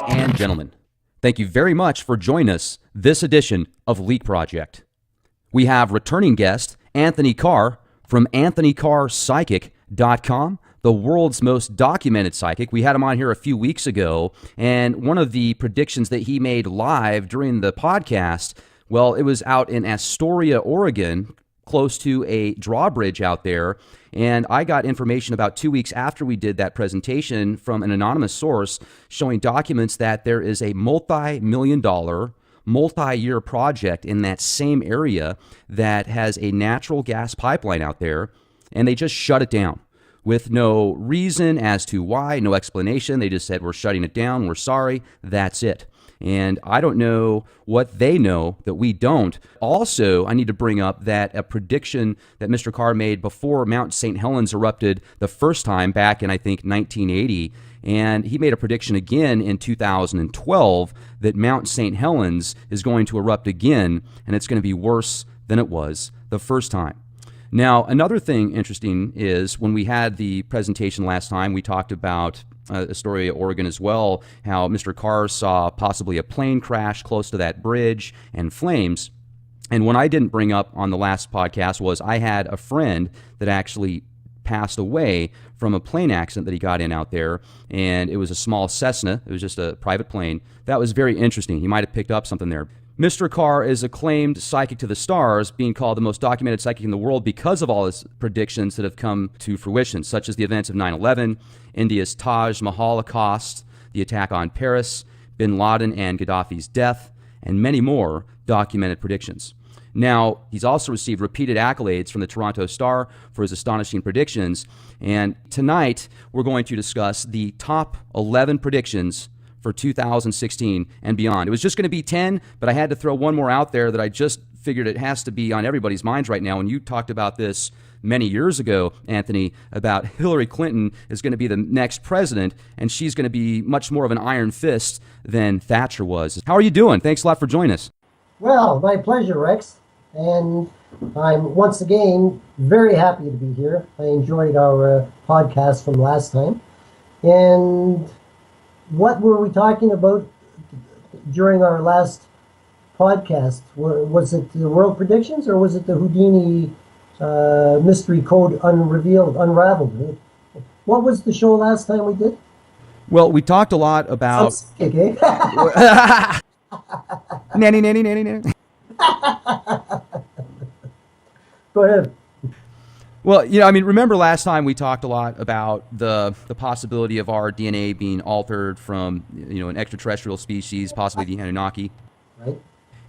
and gentlemen, thank you very much for joining us this edition of Leak Project. We have returning guest Anthony Carr from AnthonyCarrPsychic.com, the world's most documented psychic. We had him on here a few weeks ago, and one of the predictions that he made live during the podcast, well, it was out in Astoria, Oregon, close to a drawbridge out there, and I got information about 2 weeks after we did that presentation from an anonymous source showing documents that there is a multi-million-dollar, multi-year project in that same area that has a natural gas pipeline out there, and they just shut it down with no reason as to why, no explanation. They just said, we're shutting it down, we're sorry, that's it. And I don't know what they know that we don't. Also, I need to bring up that a prediction that Mr. Carr made before Mount St. Helens erupted the first time back in, I think, 1980. And he made a prediction again in 2012 that Mount St. Helens is going to erupt again, and it's going to be worse than it was the first time. Now, another thing interesting is when we had the presentation last time, we talked about Astoria, Oregon as well, how Mr. Carr saw possibly a plane crash close to that bridge and flames. And what I didn't bring up on the last podcast was I had a friend that actually passed away from a plane accident that he got in out there, and it was a small Cessna. It was just a private plane. That was very interesting. He might have picked up something there. Mr. Carr is acclaimed psychic to the stars, being called the most documented psychic in the world because of all his predictions that have come to fruition, such as the events of 9/11, India's Taj Mahal-ocaust, the attack on Paris, bin Laden and Ghadafis' death, and many more documented predictions. Now, he's also received repeated accolades from the Toronto Star for his astonishing predictions, and tonight we're going to discuss the top 11 predictions for 2016 and beyond. It was just going to be 10, but I had to throw one more out there that I just figured it has to be on everybody's minds right now. And you talked about this many years ago, Anthony, about Hillary Clinton is going to be the next president, and she's going to be much more of an iron fist than Thatcher was. How are you doing? Thanks a lot for joining us. Well, my pleasure, Rex. And I'm once again very happy to be here. I enjoyed our podcast from last time. And what were we talking about during our last podcast? Was it the world predictions, or was it the Houdini mystery code unraveled? What was the show last time we did? Well, we talked a lot about... Okay. Nanny. Go ahead. Well, remember last time we talked a lot about the possibility of our DNA being altered from, an extraterrestrial species, possibly the Anunnaki. Right.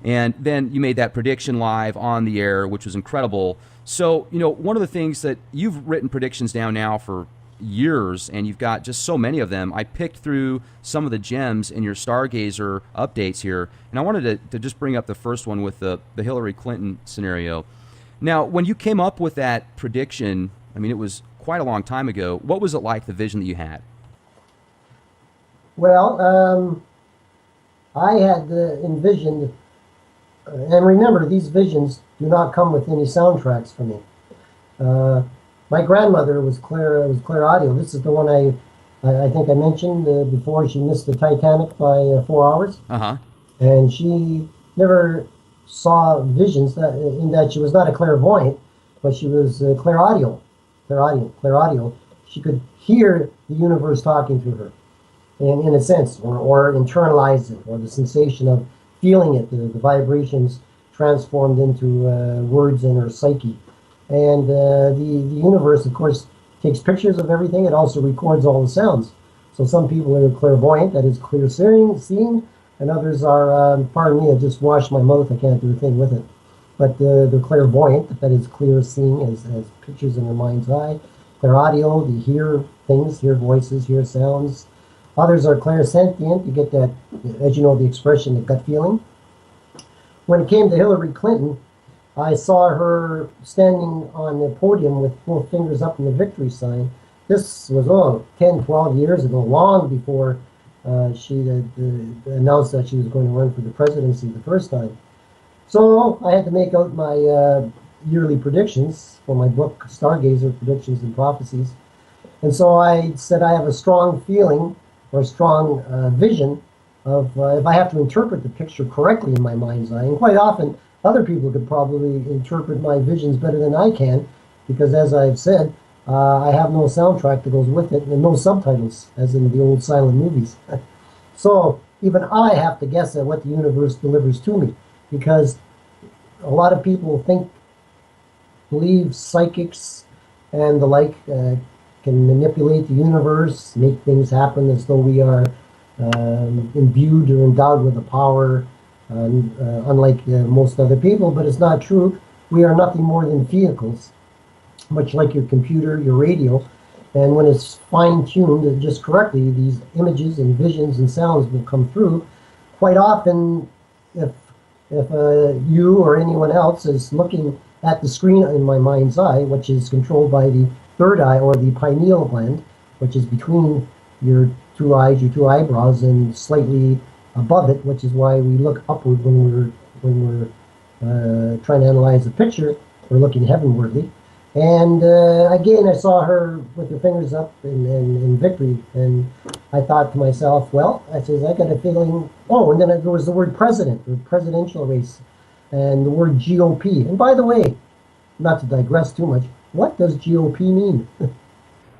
And then you made that prediction live on the air, which was incredible. So, one of the things that you've written predictions down now for years, and you've got just so many of them. I picked through some of the gems in your Stargazer updates here, and I wanted to just bring up the first one with the Hillary Clinton scenario. Now, when you came up with that prediction, it was quite a long time ago. What was it like, the vision that you had? Well, I had envisioned, and remember, these visions do not come with any soundtracks for me. My grandmother was clairaudio. This is the one I think I mentioned before. She missed the Titanic by 4 hours. Uh-huh. And she never saw visions in that she was not a clairvoyant, but she was clairaudio. She could hear the universe talking to her, and in a sense, or internalize it, or the sensation of feeling it, the vibrations transformed into words in her psyche. And the universe, of course, takes pictures of everything. It also records all the sounds. So some people are clairvoyant, that is clear seeing, and others are, pardon me, I just washed my mouth, I can't do a thing with it. But they're clairvoyant, that is clear seeing, as pictures in their mind's eye. Clairaudio, they hear things, hear voices, hear sounds. Others are clairsentient, you get that, as you know, the expression, the gut feeling. When it came to Hillary Clinton, I saw her standing on the podium with both fingers up in the victory sign. This was, 10, 12 years ago, long before she announced that she was going to run for the presidency the first time. So I had to make out my yearly predictions for my book, Stargazer, Predictions and Prophecies. And so I said I have a strong feeling or strong vision of if I have to interpret the picture correctly in my mind's eye. And quite often, other people could probably interpret my visions better than I can, because as I've said, I have no soundtrack that goes with it, and no subtitles, as in the old silent movies. So even I have to guess at what the universe delivers to me, because a lot of people believe psychics and the like can manipulate the universe, make things happen as though we are imbued or endowed with a power, unlike most other people. But it's not true. We are nothing more than vehicles, much like your computer, your radio. And when it's fine-tuned just correctly, these images and visions and sounds will come through. Quite often, if you or anyone else is looking at the screen in my mind's eye, which is controlled by the third eye, or the pineal gland, which is between your two eyes, your two eyebrows, and slightly above it, which is why we look upward when we're trying to analyze a picture. We're looking heavenwardly. And again, I saw her with her fingers up in victory, and I thought to myself, well, I got a feeling. Oh, and then there was the word president, or presidential race, and the word GOP. And by the way, not to digress too much, what does GOP mean?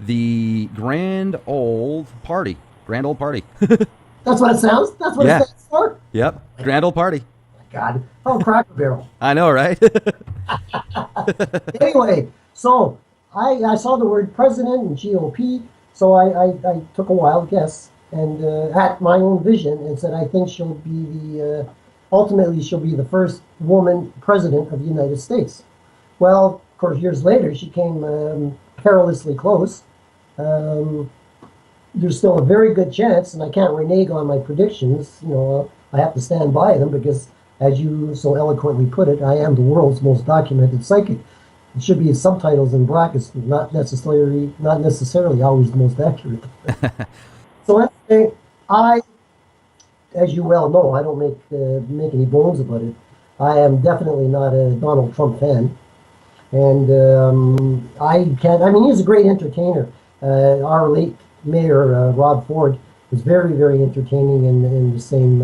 The Grand Old Party. Grand Old Party. That's what it sounds. That's what it stands for. Yep. Grand Old Party. God. Oh, Cracker Barrel. I know, right? Anyway, so I saw the word president and GOP, so I took a wild guess and at my own vision and said, I think she'll be ultimately she'll be the first woman president of the United States. Well, of course, years later, she came perilously close. There's still a very good chance, and I can't renege on my predictions. I have to stand by them because, as you so eloquently put it, I am the world's most documented psychic. It should be subtitles in brackets, not necessarily always the most accurate. So anyway, as you well know, I don't make any bones about it. I am definitely not a Donald Trump fan, and he's a great entertainer. Our late mayor, Rob Ford, was very, very entertaining in the same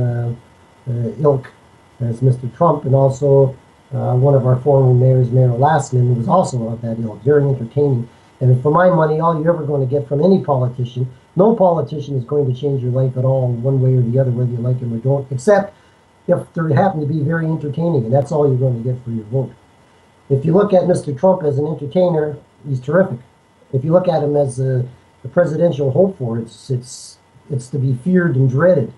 ilk as Mr. Trump, and also one of our former mayors, Mayor Lassman, was also of that ilk, very entertaining. And for my money, all you're ever going to get from any politician, no politician is going to change your life at all, one way or the other, whether you like him or don't, except if they happen to be very entertaining, and that's all you're going to get for your vote. If you look at Mr. Trump as an entertainer, he's terrific. If you look at him as the presidential hopeful, it's to be feared and dreaded.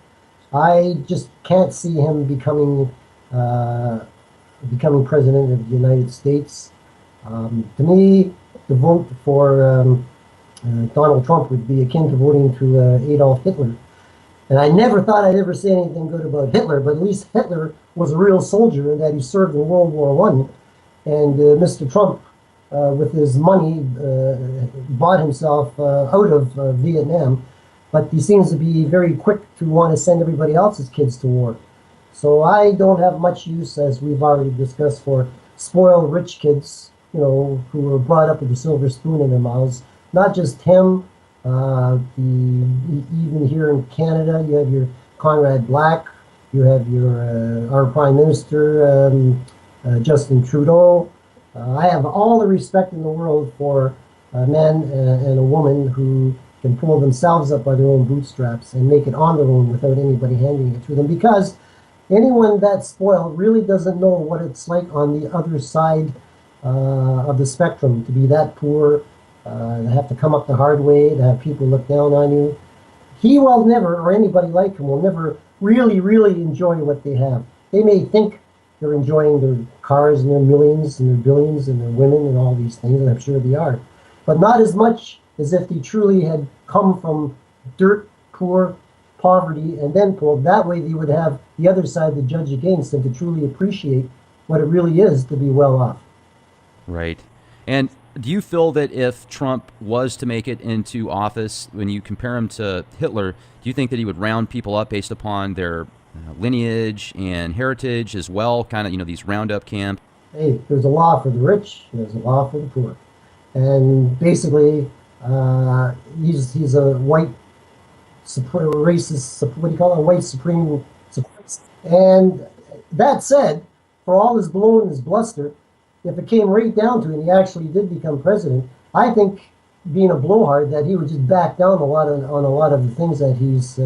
I just can't see him becoming president of the United States. To me, the vote for Donald Trump would be akin to voting to Adolf Hitler. And I never thought I'd ever say anything good about Hitler, but at least Hitler was a real soldier in that he served in World War I. And Mr. Trump, with his money, bought himself out of Vietnam, but he seems to be very quick to want to send everybody else's kids to war. So I don't have much use, as we've already discussed, for spoiled rich kids, who were brought up with a silver spoon in their mouths. Not just him, even here in Canada, you have your Conrad Black, you have our Prime Minister, Justin Trudeau. I have all the respect in the world for a man and a woman who can pull themselves up by their own bootstraps and make it on their own without anybody handing it to them, because anyone that's spoiled really doesn't know what it's like on the other side of the spectrum, to be that poor, to have to come up the hard way, to have people look down on you. He will never, or anybody like him, will never really, really enjoy what they have. They may think they're enjoying their cars and their millions and their billions and their women and all these things, and I'm sure they are. But not as much as if they truly had come from dirt, poor, poverty, and then pulled. That way they would have the other side to judge against and to truly appreciate what it really is to be well off. Right. And do you feel that if Trump was to make it into office, when you compare him to Hitler, do you think that he would round people up based upon their lineage and heritage as well, kind of, these roundup camp? Hey, there's a law for the rich, there's a law for the poor. And basically, he's a white racist, what do you call it, white supreme. And that said, for all his blow and his bluster, if it came right down to it, and he actually did become president, I think, being a blowhard, that he would just back down on a lot of the things that he's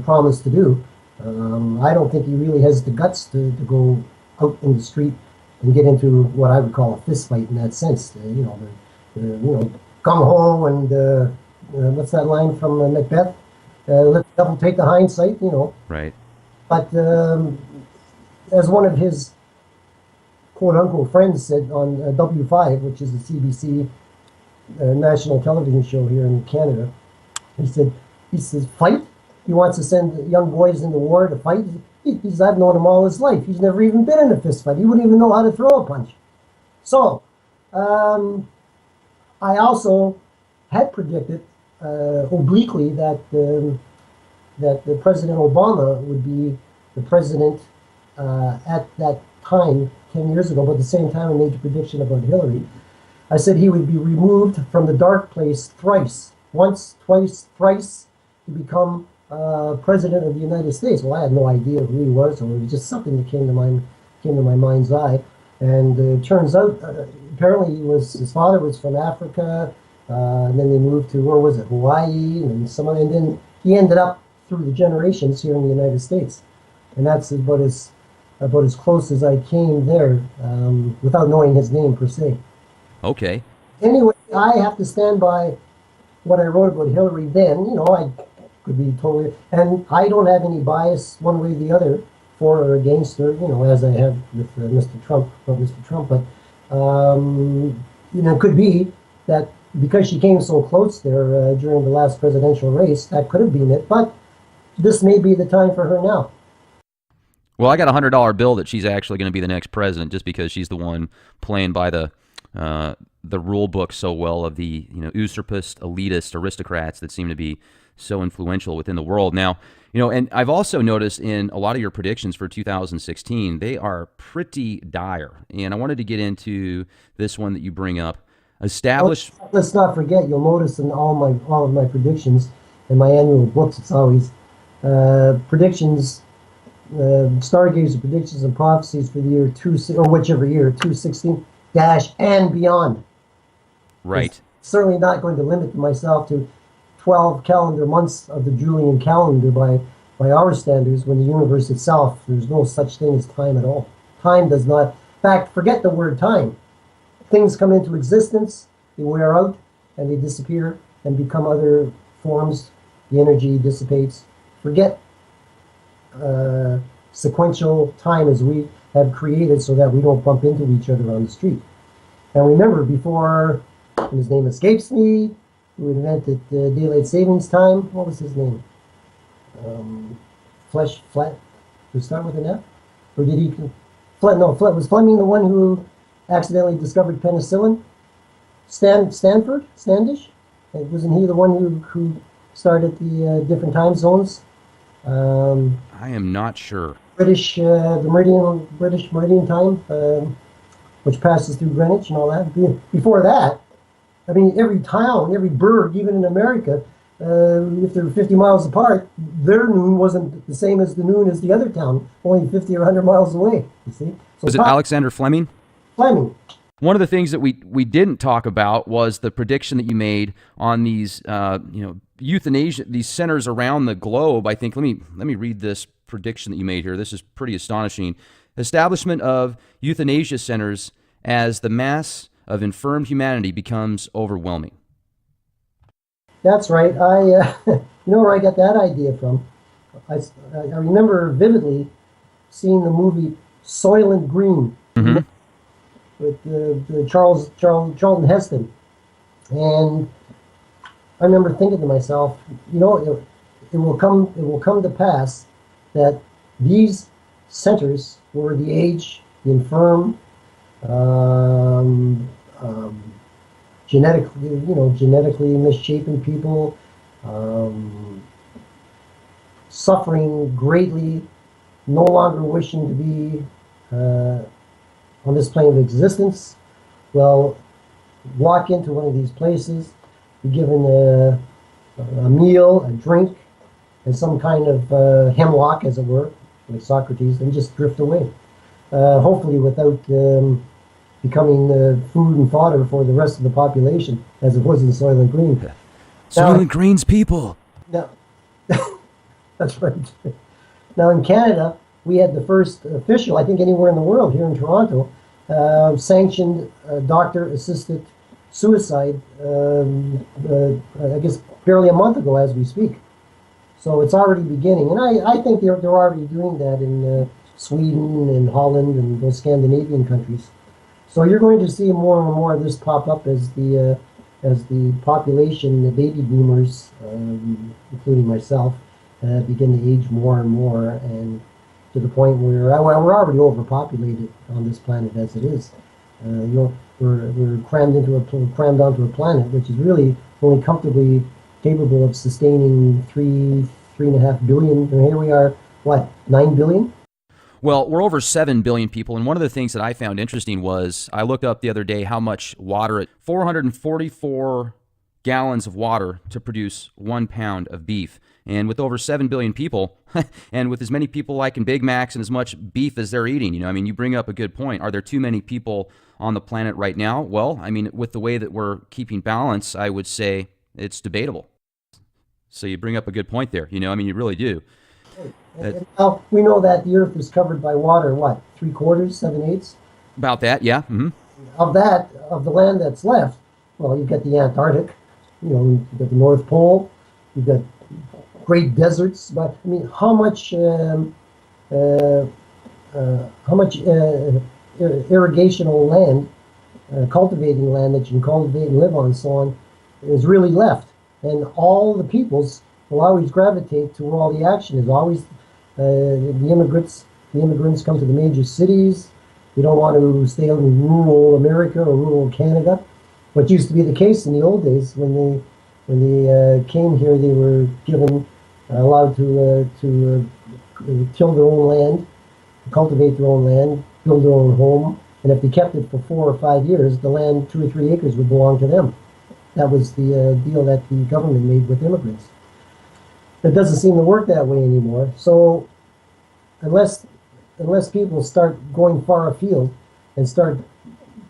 promised to do. I don't think he really has the guts to go out in the street and get into what I would call a fist fight in that sense. Gung ho and what's that line from Macbeth? Let the devil take the hindsight, Right. But as one of his quote-unquote friends said on W5, which is a CBC national television show here in Canada, he says, fight? He wants to send young boys into war to fight? He says, I've known him all his life. He's never even been in a fist fight. He wouldn't even know how to throw a punch. So, I also had predicted obliquely that that President Obama would be the president at that time, 10 years ago, but at the same time I made the prediction about Hillary. I said he would be removed from the dark place thrice, once, twice, thrice, to become president of the United States. Well, I had no idea who he was, or it was just something that came to my mind's eye. And it turns out, apparently his father was from Africa, and then they moved to, where was it, Hawaii, and and then he ended up through the generations here in the United States. And that's about as close as I came there, without knowing his name per se. Okay. Anyway, I have to stand by what I wrote about Hillary then. I could be totally, and I don't have any bias one way or the other for or against her, as I have with Mr. Trump. But it could be that because she came so close there during the last presidential race, that could have been it. But this may be the time for her now. Well, I got a $100 bill that she's actually going to be the next president, just because she's the one playing by the rule book so well of the usurpist, elitist aristocrats that seem to be so influential within the world. Now, and I've also noticed in a lot of your predictions for 2016, they are pretty dire. And I wanted to get into this one that you bring up. Let's not forget, you'll notice in all of my predictions in my annual books, it's always predictions, stargazer predictions and prophecies for the year whichever year, 216 and beyond. Right. It's certainly not going to limit myself to 12 calendar months of the Julian calendar by our standards, when the universe itself, there's no such thing as time at all. Time does not, in fact, forget the word time. Things come into existence, they wear out, and they disappear and become other forms. The energy dissipates. Forget sequential time as we have created so that we don't bump into each other on the street. And remember, before, his name escapes me, who invented daylight savings time, what was his name? Flat, to start with an F? Or did he, was Fleming the one who accidentally discovered penicillin? Standish? Wasn't he the one who started the different time zones? I am not sure. British meridian time, which passes through Greenwich and all that. Before that, I mean, every town, every burg, even in America, if they're 50 miles apart, their noon wasn't the same as the noon as the other town, only 50 or 100 miles away, you see. So was it Alexander Fleming? Fleming. One of the things that we didn't talk about was the prediction that you made on these, euthanasia, these centers around the globe. I think, let me read this prediction that you made here. This is pretty astonishing. Establishment of euthanasia centers as the mass of infirmed humanity becomes overwhelming. That's right. Where I got that idea from? I remember vividly seeing the movie Soylent Green. Mm-hmm. With Charlton Heston, and I remember thinking to myself, it will come to pass that these centers were the aged, the infirm, genetically misshapen people, suffering greatly, no longer wishing to be on this plane of existence. Well, walk into one of these places, be given a meal, a drink, and some kind of hemlock, as it were, like Socrates, and just drift away. Hopefully without becoming food and fodder for the rest of the population, as it was in Soylent Green. Soylent Green's people. Now, that's right. Now in Canada, we had the first official, I think anywhere in the world, here in Toronto, sanctioned doctor-assisted suicide, I guess barely a month ago as we speak. So it's already beginning. And I think they're already doing that in Sweden and Holland and those Scandinavian countries. So you're going to see more and more of this pop up as the population, the baby boomers, including myself, begin to age more and more, and to the point where we're already overpopulated on this planet as it is. We're crammed onto a planet which is really only comfortably capable of sustaining 3.5 billion. And here we are, what, 9 billion? Well, we're over 7 billion people, and one of the things that I found interesting was I looked up the other day how much water, 444 gallons of water to produce 1 pound of beef. And with over 7 billion people, and with as many people liking Big Macs and as much beef as they're eating, you bring up a good point. Are there too many people on the planet right now? Well, with the way that we're keeping balance, I would say it's debatable. So you bring up a good point there. You really do. And now we know that the Earth is covered by water, what, 3/4, 7/8? About that, yeah. Mm-hmm. Of the land that's left, well, you've got the Antarctic, you've got the North Pole, you've got great deserts. But how much irrigational land, cultivating land that you can cultivate and live on, so on, is really left? And all the peoples will always gravitate to where all the action is. Always, the immigrants come to the major cities. They don't want to stay out in rural America or rural Canada. What used to be the case in the old days, when they came here, they were allowed to till their own land, cultivate their own land, build their own home, and if they kept it for 4 or 5 years, the land, 2 or 3 acres, would belong to them. That was the deal that the government made with immigrants. It doesn't seem to work that way anymore. So unless people start going far afield and start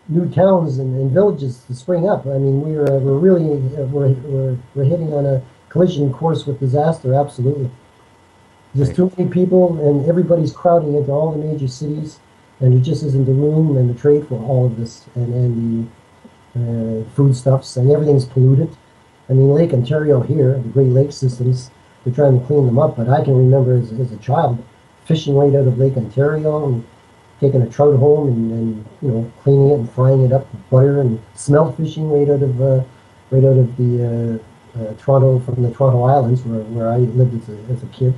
new towns and villages to spring up, we're hitting on a collision course with disaster. Absolutely. There's too many people, and everybody's crowding into all the major cities, and there just isn't the room and the trade for all of this, and the foodstuffs, and everything's polluted. Lake Ontario here, the Great Lakes systems, they're trying to clean them up, but I can remember as a child fishing right out of Lake Ontario and taking a trout home and cleaning it and frying it up with butter, and smelt fishing right out of the Toronto, from the Toronto Islands where I lived as a kid.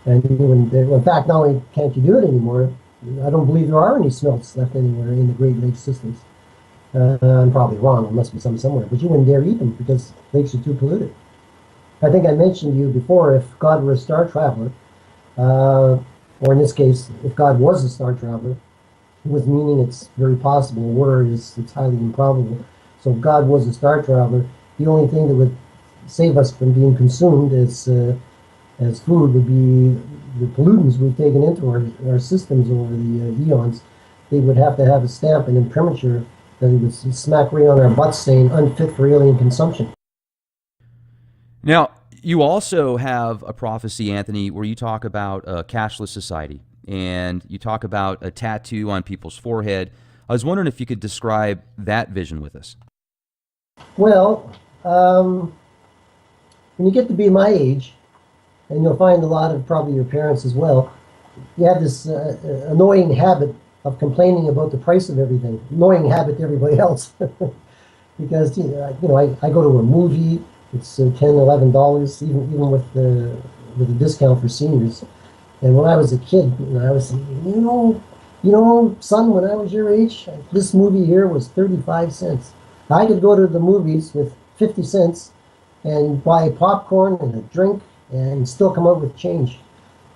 And in fact, not only can't you do it anymore, I don't believe there are any smelts left anywhere in the Great Lakes systems. I'm probably wrong. There must be some somewhere, but you wouldn't dare eat them because lakes are too polluted. I think I mentioned to you before, if God were a star traveler, or in this case, if God was a star traveler, with meaning it's very possible, it's highly improbable. So if God was a star traveler, the only thing that would save us from being consumed as food would be the pollutants we've taken into our systems over the eons. They would have to have a stamp and imprimatur that it would smack right on our butts saying unfit for alien consumption. Now, you also have a prophecy, Anthony, where you talk about a cashless society, and you talk about a tattoo on people's forehead. I was wondering if you could describe that vision with us. Well, when you get to be my age, and you'll find a lot of probably your parents as well, you have this annoying habit of complaining about the price of everything, annoying habit to everybody else. Because I go to a movie, it's $10, $11, even with the discount for seniors. And when I was a kid, I was thinking, son, when I was your age, this movie here was 35 cents. I could go to the movies with 50 cents and buy popcorn and a drink and still come out with change.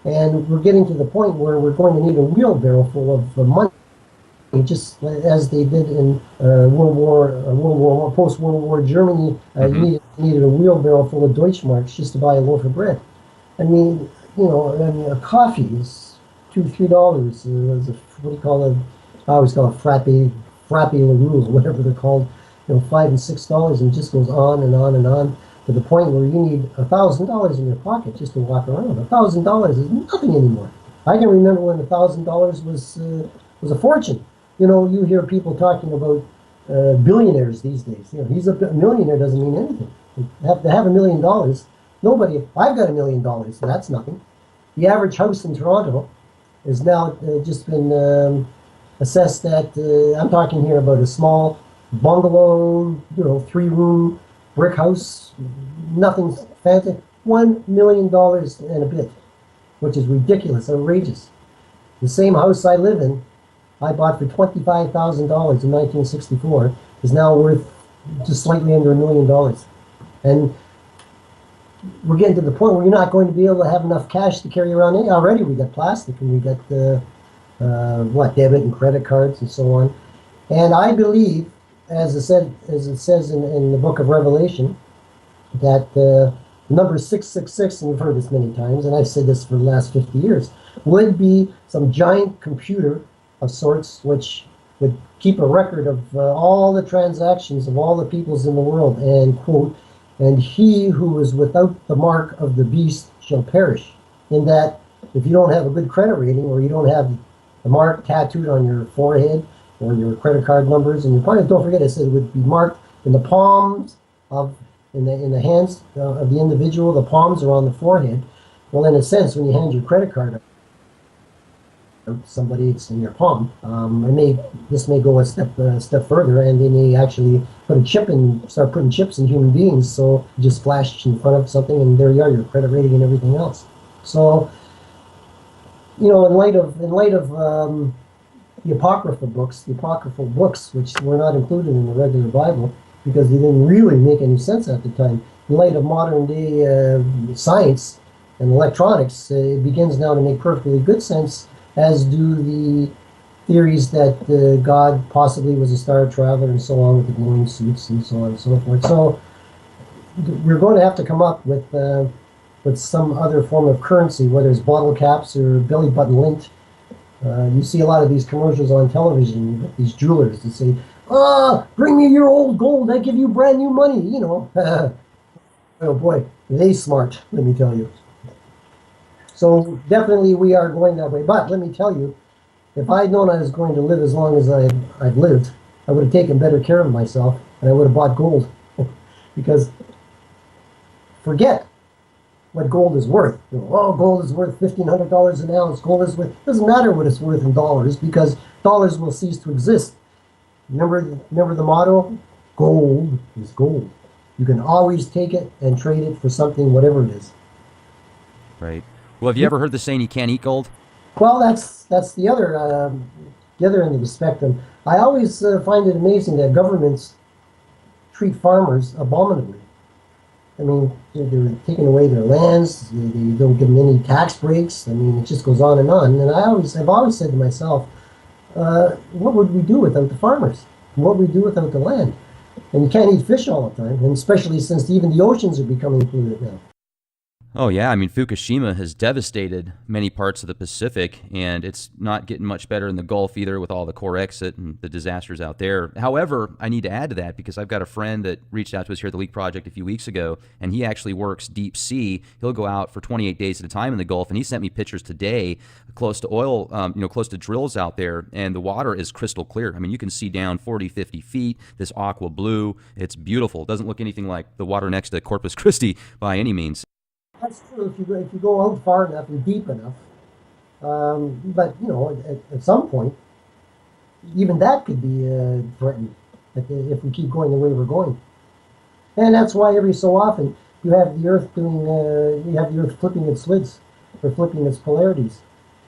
And we're getting to the point where we're going to need a wheelbarrow full of money, just as they did in post-World War Germany. You needed a wheelbarrow full of Deutschmarks just to buy a loaf of bread. I mean, a coffee is $2, $3. What do you call it? I always call it frappe LaRue, or whatever they're called. $5 and $6, and it just goes on and on and on to the point where you need $1,000 in your pocket just to walk around. $1,000 is nothing anymore. I can remember when $1,000 was a fortune. You hear people talking about billionaires these days. He's a millionaire doesn't mean anything. To have $1 million, nobody. I've got $1 million, so that's nothing. The average house in Toronto has now just been assessed at. I'm talking here about a small bungalow, 3-room brick house, nothing fancy. $1 million and a bit, which is ridiculous, outrageous. The same house I live in, I bought for $25,000 in 1964, is now worth just slightly under $1 million. And we're getting to the point where you're not going to be able to have enough cash to carry around. Already we got plastic, and we got debit and credit cards and so on. And I believe, as it says in the book of Revelation, that the number 666, and you've heard this many times, and I've said this for the last 50 years, would be some giant computer of sorts which would keep a record of all the transactions of all the peoples in the world, and quote, and he who is without the mark of the beast shall perish. In that, if you don't have a good credit rating, or you don't have the mark tattooed on your forehead, or your credit card numbers, and your pocket, don't forget, I said it would be marked in the palms in the hands of the individual. The palms are on the forehead. Well, in a sense, when you hand your credit card out to somebody, it's in your palm. This may go a step further, and they may actually start putting chips in human beings. So you just flash in front of something, and there you are, your credit rating and everything else. So, in light of the apocryphal books, which were not included in the regular Bible because they didn't really make any sense at the time. In light of modern day science and electronics, it begins now to make perfectly good sense, as do the theories that God possibly was a star traveler and so on, with the glowing suits and so on and so forth. So we're going to have to come up with some other form of currency, whether it's bottle caps or belly button lint. You see a lot of these commercials on television with these jewelers that say, bring me your old gold, I give you brand new money, Oh boy, they smart, let me tell you. So definitely we are going that way. But let me tell you, if I had known I was going to live as long as I've lived, I would have taken better care of myself, and I would have bought gold. Because forget what gold is worth. Gold is worth $1,500 an ounce. Gold is worth, doesn't matter what it's worth in dollars, because dollars will cease to exist. Remember the motto? Gold is gold. You can always take it and trade it for something, whatever it is. Right. Well, have you ever heard the saying, you can't eat gold? Well, that's the other end of the spectrum. I always find it amazing that governments treat farmers abominably. I mean, they're taking away their lands. They don't give them any tax breaks. I mean, it just goes on and on. And I've always said to myself, what would we do without the farmers? What would we do without the land? And you can't eat fish all the time, and especially since even the oceans are becoming polluted now. Oh, yeah. I mean, Fukushima has devastated many parts of the Pacific, and it's not getting much better in the Gulf either with all the core exit and the disasters out there. However, I need to add to that because I've got a friend that reached out to us here at the Leak Project a few weeks ago, and he actually works deep sea. He'll go out for 28 days at a time in the Gulf, and he sent me pictures today close to oil, close to drills out there, and the water is crystal clear. I mean, you can see down 40, 50 feet, this aqua blue. It's beautiful. It doesn't look anything like the water next to Corpus Christi by any means. That's true if you go out far enough and deep enough. But at some point, even that could be threatened if we keep going the way we're going. And that's why every so often you have the Earth flipping its slids, or flipping its polarities.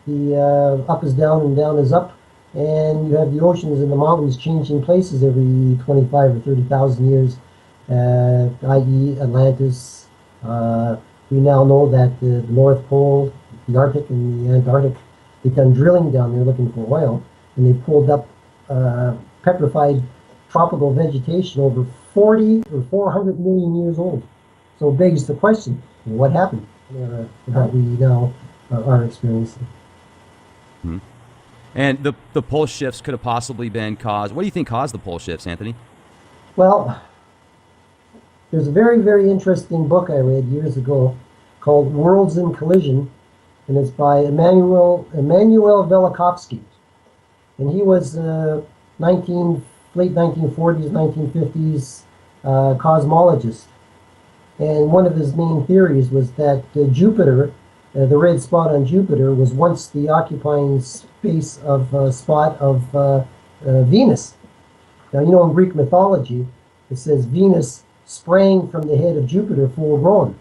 The up is down and down is up, and you have the oceans and the mountains changing places every 25 or 30,000 years, i.e. Atlantis. We now know that the North Pole, the Arctic, and the Antarctic, they've done drilling down there looking for oil, and they pulled up petrified tropical vegetation over 40 or 400 million years old. So it begs the question, what happened? era that we now are experiencing. Hmm. And the pole shifts could have possibly been caused. What do you think caused the pole shifts, Anthony? Well, there's a very, very interesting book I read years ago called Worlds in Collision, and it's by Emanuel Velikovsky. And he was 19, late 1940s, 1950s cosmologist. And one of his main theories was that Jupiter, the red spot on Jupiter, was once the occupying space of spot of Venus. Now, you know, in Greek mythology, it says Venus sprang from the head of Jupiter full grown.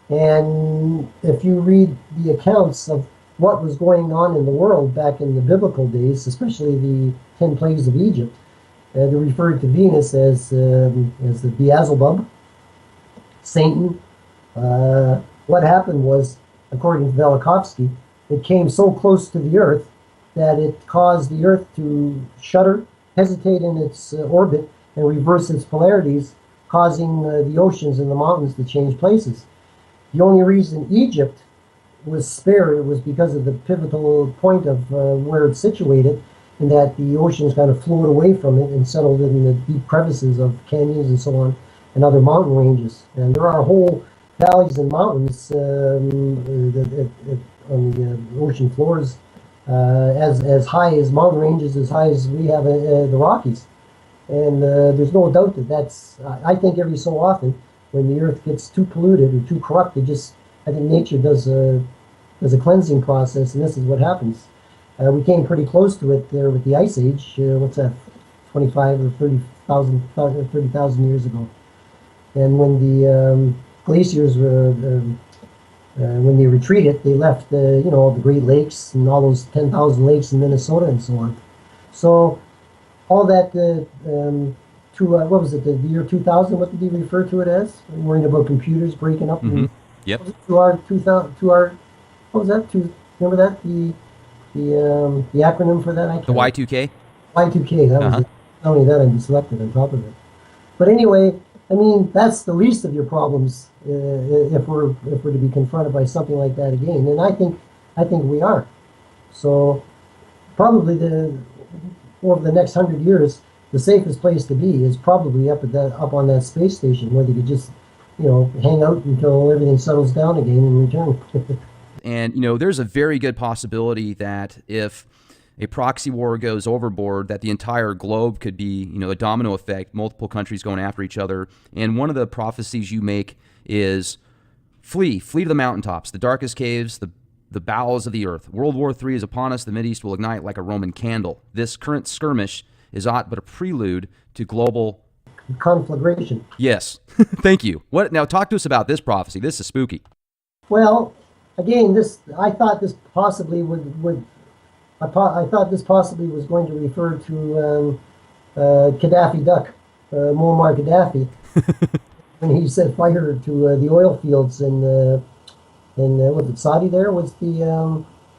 And if you read the accounts of what was going on in the world back in the biblical days, especially the 10 plagues of Egypt, they referred to Venus as the Beelzebub, Satan. What happened was, according to Velikovsky, it came so close to the Earth that it caused the Earth to shudder, hesitate in its orbit, and reverse its polarities, causing the oceans and the mountains to change places. The only reason Egypt was spared was because of the pivotal point of where it's situated, in that the oceans kind of flowed away from it and settled in the deep crevices of canyons and so on, and other mountain ranges. And there are whole valleys and mountains on the ocean floors, as high as mountain ranges, as high as we have the Rockies. And there's no doubt that I think every so often, when the Earth gets too polluted or too corrupted, I think nature does a cleansing process, and this is what happens. We came pretty close to it there with the Ice Age. What's that, 25 or 30,000 years ago? And when the glaciers when they retreated, they left the Great Lakes and all those 10,000 lakes in Minnesota and so on. So all that what was it, the year 2000? What did he refer to it as? Worrying about computers breaking up. Mm-hmm. Yep. What was that? Remember that? The acronym for that? The Y2K? Y2K, that was it. Not only that, I'm dyslexic on top of it. But anyway, I mean, that's the least of your problems if we're to be confronted by something like that again. And I think we are. So probably over the next 100 years, the safest place to be is probably up on that space station, where they could just hang out until everything settles down again and return. And there's a very good possibility that if a proxy war goes overboard, that the entire globe could be, a domino effect, multiple countries going after each other. And one of the prophecies you make is flee to the mountaintops, the darkest caves, the bowels of the earth. World War III is upon us. The Mideast will ignite like a Roman candle. This current skirmish is aught but a prelude to global conflagration. Yes. Thank you. Now talk to us about this prophecy. This is spooky. Well, again, I thought this possibly I thought this possibly was going to refer to Gaddafi Duck, Muammar Gaddafi, when he set fire to the oil fields in was it Saudi? There was the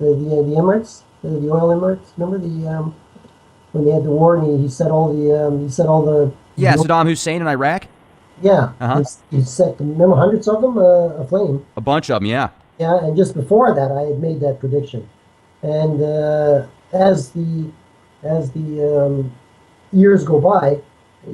Emirates, the oil Emirates. Remember when they had the war, and he set all the Saddam Hussein in Iraq. Yeah, uh-huh. He set, remember, hundreds of them aflame. A bunch of them, yeah. Yeah, and just before that, I had made that prediction. And as the years go by,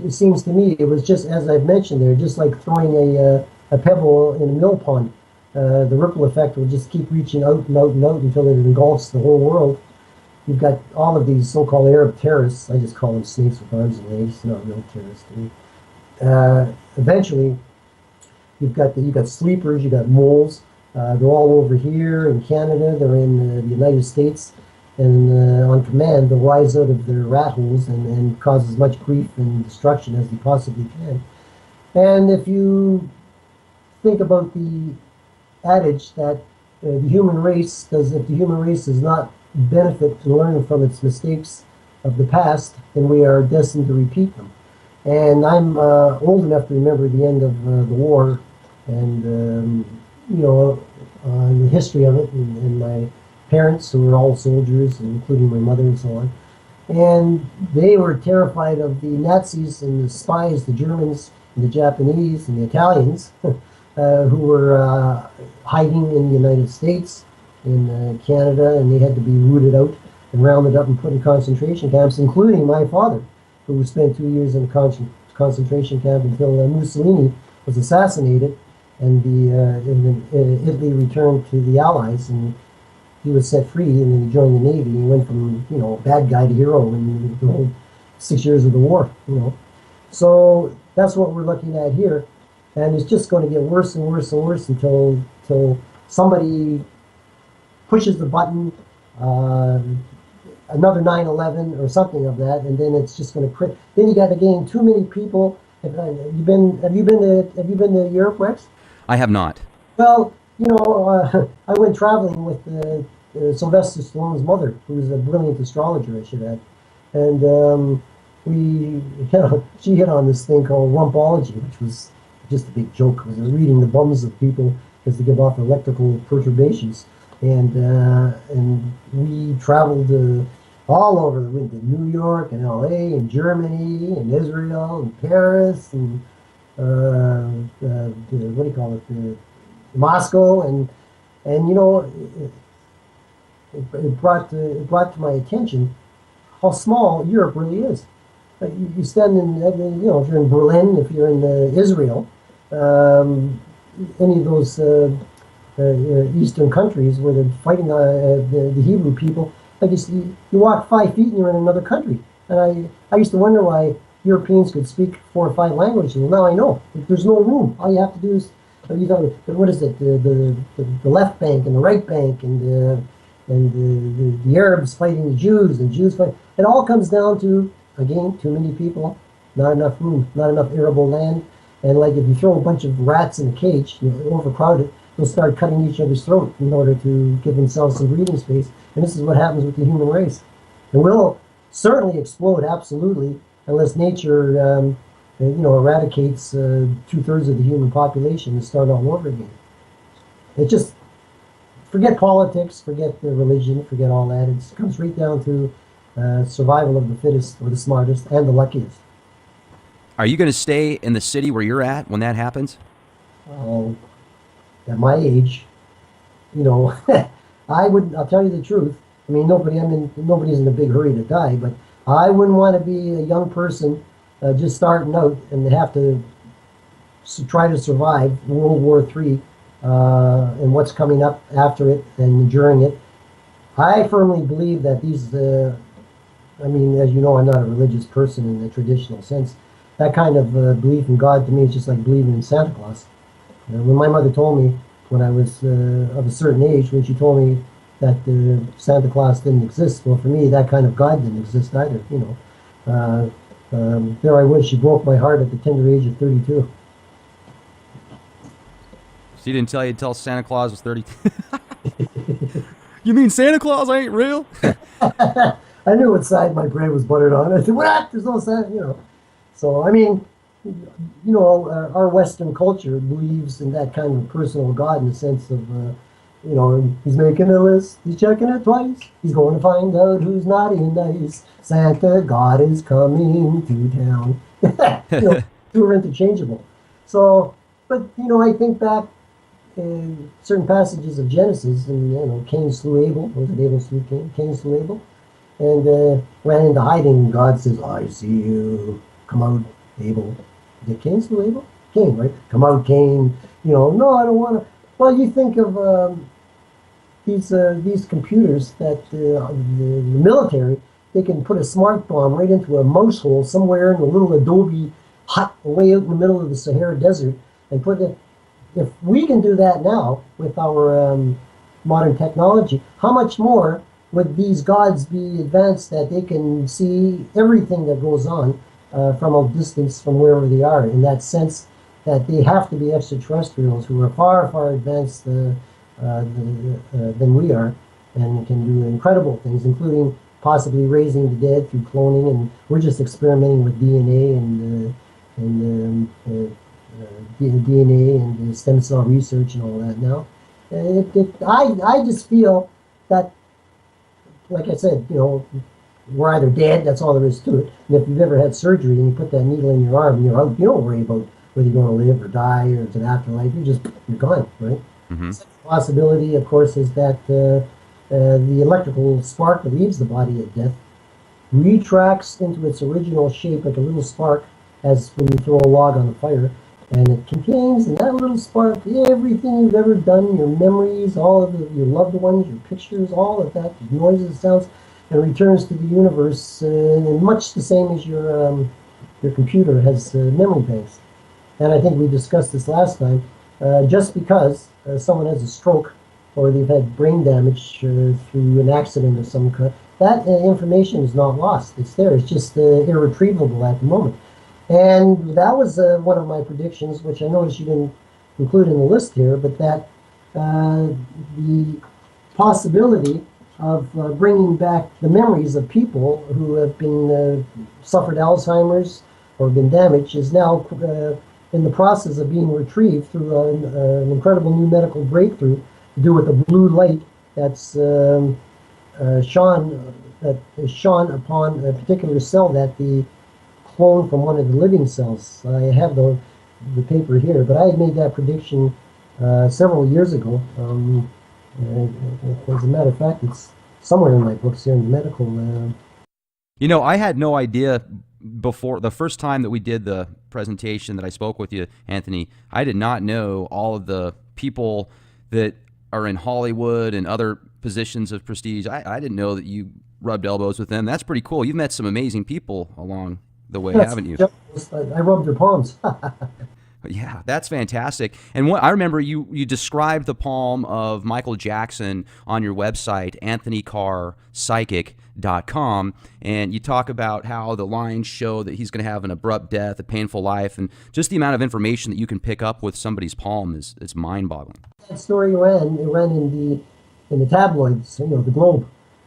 it seems to me it was just, as I've mentioned there, just like throwing a pebble in a mill pond. The ripple effect will just keep reaching out and out and out until it engulfs the whole world. You've got all of these so-called Arab terrorists. I just call them snakes with arms and legs. Not real terrorists to me. Eventually, you've got sleepers. You've got moles. They're all over here in Canada. They're in the United States, and on command, they'll rise out of their rat holes and cause as much grief and destruction as they possibly can. And if you think about the adage that if the human race does not benefit to learn from its mistakes of the past, then we are destined to repeat them. And I'm old enough to remember the end of the war, and the history of it, and my parents, who were all soldiers, including my mother and so on. And they were terrified of the Nazis and the spies, the Germans and the Japanese and the Italians, who were hiding in the United States, in Canada, and they had to be rooted out and rounded up and put in concentration camps, including my father, who spent 2 years in a concentration camp until Mussolini was assassinated, and Italy returned to the Allies, and he was set free, and then he joined the Navy. He went from bad guy to hero in the whole 6 years of the war. So that's what we're looking at here, and it's just going to get worse and worse and worse until somebody pushes the button, another 9/11 or something of that, and then it's just going to quit. Then you got to gain too many people. Have you been to Europe, Rex? I have not. Well, I went traveling with Sylvester Stallone's mother, who was a brilliant astrologer, I should add, and she hit on this thing called rumpology, which was just a big joke. It was reading the bums of people as they give off electrical perturbations. And we traveled all over. We went to New York and L.A. and Germany and Israel and Paris and what do you call it? Moscow, and it brought to my attention how small Europe really is. You stand in, if you're in Berlin, if you're in Israel, any of those eastern countries where they're fighting the Hebrew people, like you walk 5 feet and you're in another country. And I used to wonder why Europeans could speak 4 or 5 languages. Well, now I know. There's no room. All you have to do is, what is it? The left bank and the right bank and the Arabs fighting the Jews and Jews fighting. It all comes down to, again, too many people, not enough room, not enough arable land. And like if you throw a bunch of rats in a cage, overcrowded, they'll start cutting each other's throat in order to give themselves some breathing space. And this is what happens with the human race. And we'll certainly explode, absolutely, unless nature eradicates 2/3 of the human population and start all over again. It just, forget politics, forget the religion, forget all that. It comes right down to survival of the fittest or the smartest and the luckiest. Are you going to stay in the city where you're at when that happens? At my age, I'll tell you the truth. I mean, nobody's in a big hurry to die, but I wouldn't want to be a young person just starting out and have to try to survive World War III and what's coming up after it and during it. I firmly believe that these, as you know, I'm not a religious person in the traditional sense. That kind of belief in God to me is just like believing in Santa Claus. When my mother told me when I was of a certain age, when she told me that Santa Claus didn't exist, well, for me, that kind of God didn't exist either, There I was, she broke my heart at the tender age of 32. She didn't tell you until Santa Claus was 30. You mean Santa Claus ain't real? I knew what side my bread was buttered on. I said, what? There's no Santa, So, our Western culture believes in that kind of personal God in the sense of, he's making a list, he's checking it twice, he's going to find out who's naughty and nice. Santa God is coming to town. Two are interchangeable. So, but, I think back in certain passages of Genesis, and, Cain slew Abel. Was it Abel slew Cain? Cain slew Abel. And ran into hiding, and God says, I see you. Come out, Abel. Did Cain slew Abel? Cain, right? Come out, Cain. No, I don't want to. Well, you think of these computers that the military, they can put a smart bomb right into a mouse hole somewhere in a little adobe hut way out in the middle of the Sahara Desert and put it. If we can do that now with our modern technology, how much more would these gods be advanced that they can see everything that goes on from a distance from wherever they are, in that sense that they have to be extraterrestrials who are far, far advanced than we are and can do incredible things, including possibly raising the dead through cloning, and we're just experimenting with DNA and stem cell research and all that now. I just feel that, like I said, we're either dead, that's all there is to it. And if you've ever had surgery and you put that needle in your arm and you're out, you don't worry about whether you're going to live or die or it's an afterlife. You're gone, right? Mm-hmm. The possibility, of course, is that the electrical spark that leaves the body at death retracts into its original shape like a little spark, as when you throw a log on a fire, and it contains in that little spark everything you've ever done, your memories, all of your loved ones, your pictures, all of that, noises, sounds, and returns to the universe in much the same as your computer has memory banks. And I think we discussed this last time. Just because someone has a stroke or they've had brain damage through an accident of some kind, that information is not lost. It's there. It's just irretrievable at the moment. And that was one of my predictions, which I noticed you didn't include in the list here, but that the possibility of bringing back the memories of people who have been suffered Alzheimer's or been damaged is now in the process of being retrieved through an incredible new medical breakthrough to do with the blue light that's shone upon a particular cell that the clone from one of the living cells. I have the paper here, but I had made that prediction several years ago. As a matter of fact, it's somewhere in my books here in the medical. You know, I had no idea before the first time that we did the presentation that I spoke with you, Anthony. I did not know all of the people that are in Hollywood and other positions of prestige. I didn't know that you rubbed elbows with them. That's pretty cool. You've met some amazing people along the way, haven't you? I rubbed their palms. Yeah, that's fantastic. And what I remember, you described the palm of Michael Jackson on your website, anthonycarrpsychic.com, and you talk about how the lines show that he's going to have an abrupt death, a painful life, and just the amount of information that you can pick up with somebody's palm is mind-boggling. That story ran in the tabloids, the Globe,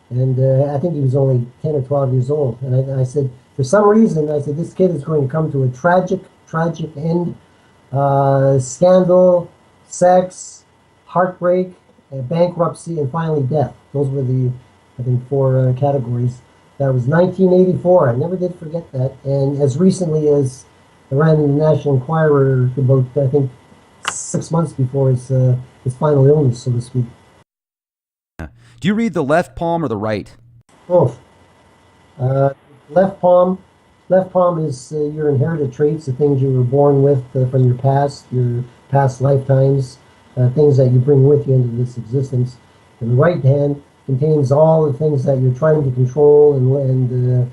and I think he was only 10 or 12 years old. And I said, for some reason, I said, this kid is going to come to a tragic end. Scandal, sex, heartbreak, bankruptcy, and finally death. Those were the, I think, four categories. That was 1984. I never did forget that. And as recently as I ran in the National Enquirer about, I think, 6 months before his final illness, so to speak. Do you read the left palm or the right? Both. Left palm is your inherited traits, the things you were born with from your past lifetimes, things that you bring with you into this existence. And the right hand contains all the things that you're trying to control and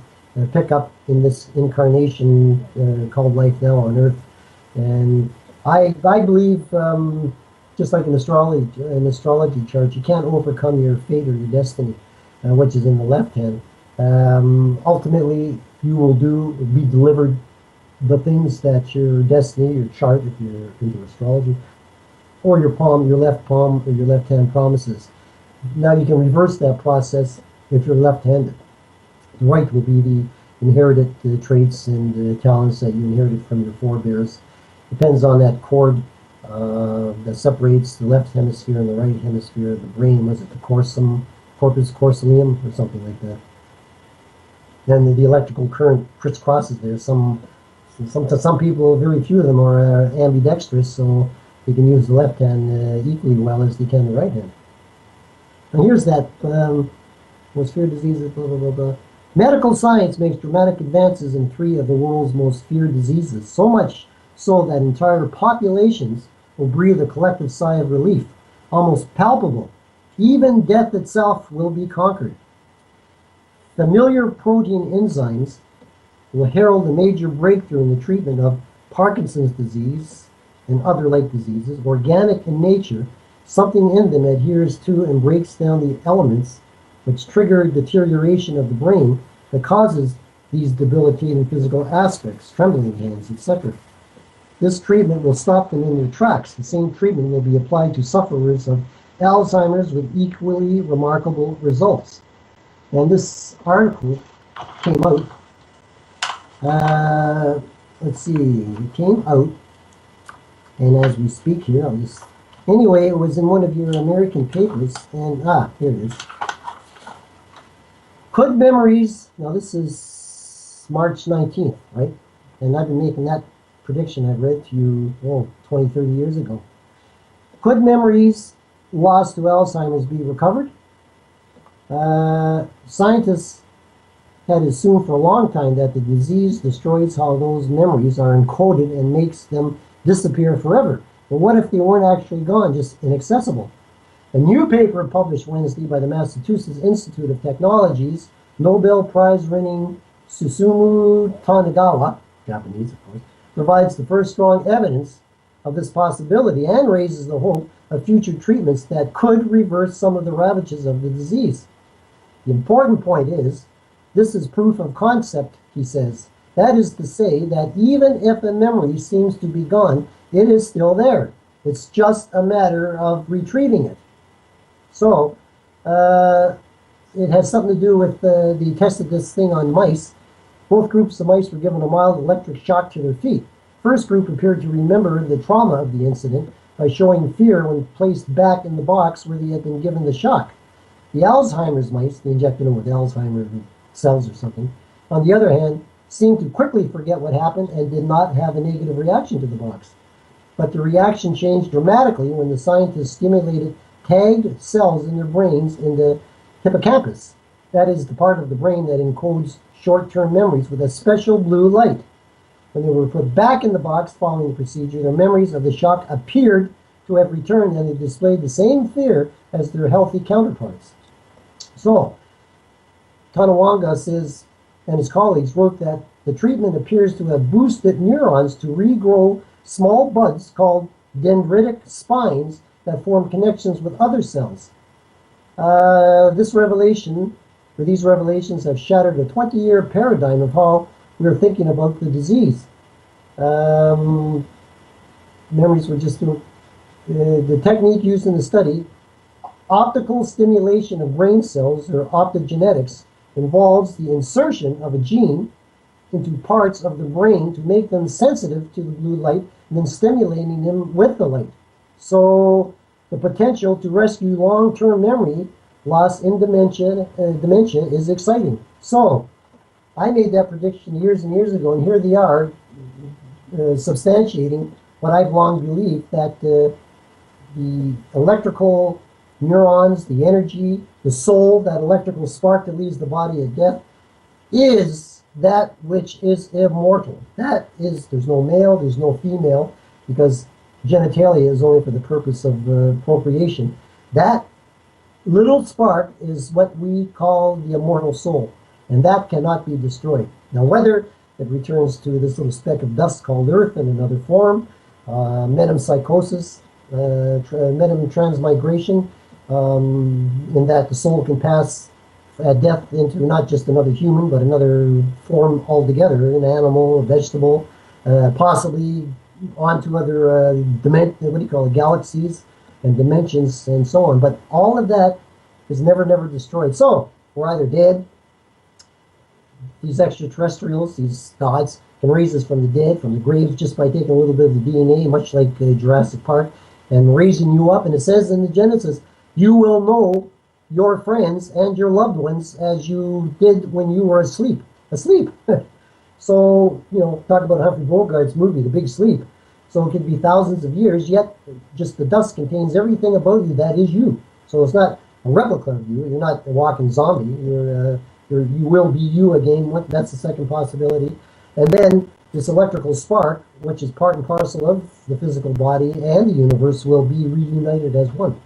pick up in this incarnation called life now on Earth. And I believe, just like an astrology chart, you can't overcome your fate or your destiny, which is in the left hand. Ultimately, you will be delivered the things that your destiny, your chart, if you're into astrology, or your left palm, or your left hand promises. Now you can reverse that process if you're left-handed. The right will be the inherited traits and talents that you inherited from your forebears. Depends on that cord that separates the left hemisphere and the right hemisphere of the brain. Was it the corpus coriaceum or something like that? Then the electrical current crisscrosses there. Some people, very few of them are ambidextrous, so they can use the left hand equally well as they can the right hand. And here's that, most feared diseases, blah, blah, blah, blah. Medical science makes dramatic advances in 3 of the world's most feared diseases, so much so that entire populations will breathe a collective sigh of relief, almost palpable. Even death itself will be conquered. Familiar protein enzymes will herald a major breakthrough in the treatment of Parkinson's disease and other like diseases. Organic in nature, something in them adheres to and breaks down the elements which trigger deterioration of the brain that causes these debilitating physical aspects, trembling hands, etc. This treatment will stop them in their tracks. The same treatment will be applied to sufferers of Alzheimer's with equally remarkable results. And this article came out, let's see, it came out, and as we speak here, anyway, it was in one of your American papers, and, here it is. Could memories, now this is March 19th, right? And I've been making that prediction I read to you 20, 30 years ago. Could memories lost to Alzheimer's be recovered? Scientists had assumed for a long time that the disease destroys how those memories are encoded and makes them disappear forever. But what if they weren't actually gone, just inaccessible? A new paper published Wednesday by the Massachusetts Institute of Technology's Nobel Prize-winning Susumu Tanagawa, Japanese of course, provides the first strong evidence of this possibility and raises the hope of future treatments that could reverse some of the ravages of the disease. The important point is, this is proof of concept, he says. That is to say that even if a memory seems to be gone, it is still there. It's just a matter of retrieving it. So, it has something to do with they tested this thing on mice. Both groups of mice were given a mild electric shock to their feet. First group appeared to remember the trauma of the incident by showing fear when placed back in the box where they had been given the shock. The Alzheimer's mice, they injected them with Alzheimer's cells or something, on the other hand, seemed to quickly forget what happened and did not have a negative reaction to the box. But the reaction changed dramatically when the scientists stimulated tagged cells in their brains in the hippocampus. That is the part of the brain that encodes short-term memories with a special blue light. When they were put back in the box following the procedure, their memories of the shock appeared to have returned and they displayed the same fear as their healthy counterparts. So, Tanawanga says, and his colleagues wrote that the treatment appears to have boosted neurons to regrow small buds called dendritic spines that form connections with other cells. These revelations have shattered a 20-year paradigm of how we are thinking about the disease. Memories were just doing the technique used in the study. Optical stimulation of brain cells, or optogenetics, involves the insertion of a gene into parts of the brain to make them sensitive to the blue light and then stimulating them with the light. So the potential to rescue long-term memory loss in dementia is exciting. So I made that prediction years and years ago, and here they are substantiating what I've long believed, that the electrical neurons, the energy, the soul, that electrical spark that leaves the body at death, is that which is immortal. That is, there's no male, there's no female, because genitalia is only for the purpose of procreation. That little spark is what we call the immortal soul, and that cannot be destroyed. Now, whether it returns to this little speck of dust called Earth in another form, metempsychosis, transmigration, in that the soul can pass at death into not just another human, but another form altogether, an animal, a vegetable, possibly onto other galaxies and dimensions and so on. But all of that is never destroyed. So we're either dead, these extraterrestrials, these gods, can raise us from the dead, from the graves, just by taking a little bit of the DNA, much like Jurassic Park, and raising you up. And it says in the Genesis, you will know your friends and your loved ones as you did when you were asleep. So, talk about Humphrey Bogart's movie, The Big Sleep. So it could be thousands of years, yet just the dust contains everything about you that is you. So it's not a replica of you. You're not a walking zombie. You will be you again. That's the second possibility. And then this electrical spark, which is part and parcel of the physical body and the universe, will be reunited as one.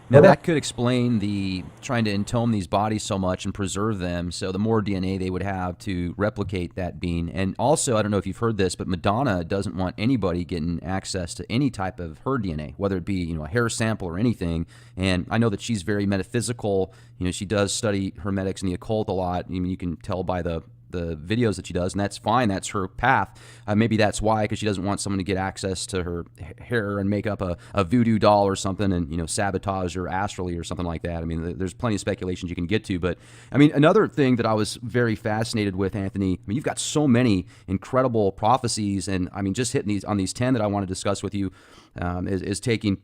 Now that could explain the trying to entome these bodies so much and preserve them, so the more DNA they would have to replicate that being. And also, I don't know if you've heard this, but Madonna doesn't want anybody getting access to any type of her DNA, whether it be a hair sample or anything. And I know that she's very metaphysical. She does study hermetics and the occult a lot. You can tell by the videos that she does, and that's fine. That's her path. Maybe that's why, because she doesn't want someone to get access to her hair and make up a voodoo doll or something and sabotage her astrally or something like that. There's plenty of speculations you can get to, but another thing that I was very fascinated with, Anthony, you've got so many incredible prophecies, and just hitting these 10 that I want to discuss with you is taking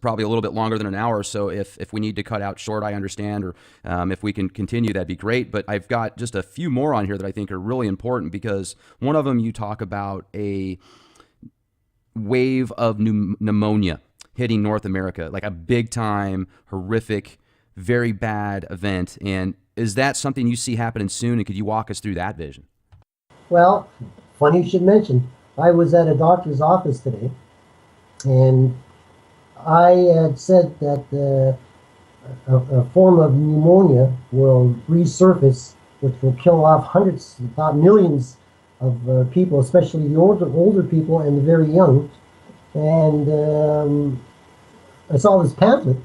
probably a little bit longer than an hour. So if we need to cut out short, I understand, or if we can continue, that'd be great. But I've got just a few more on here that I think are really important, because one of them, you talk about a wave of pneumonia hitting North America, like a big time, horrific, very bad event. And is that something you see happening soon? And could you walk us through that vision? Well, funny you should mention, I was at a doctor's office today, and I had said that a form of pneumonia will resurface, which will kill off hundreds, if not millions, of people, especially the older people and the very young. And I saw this pamphlet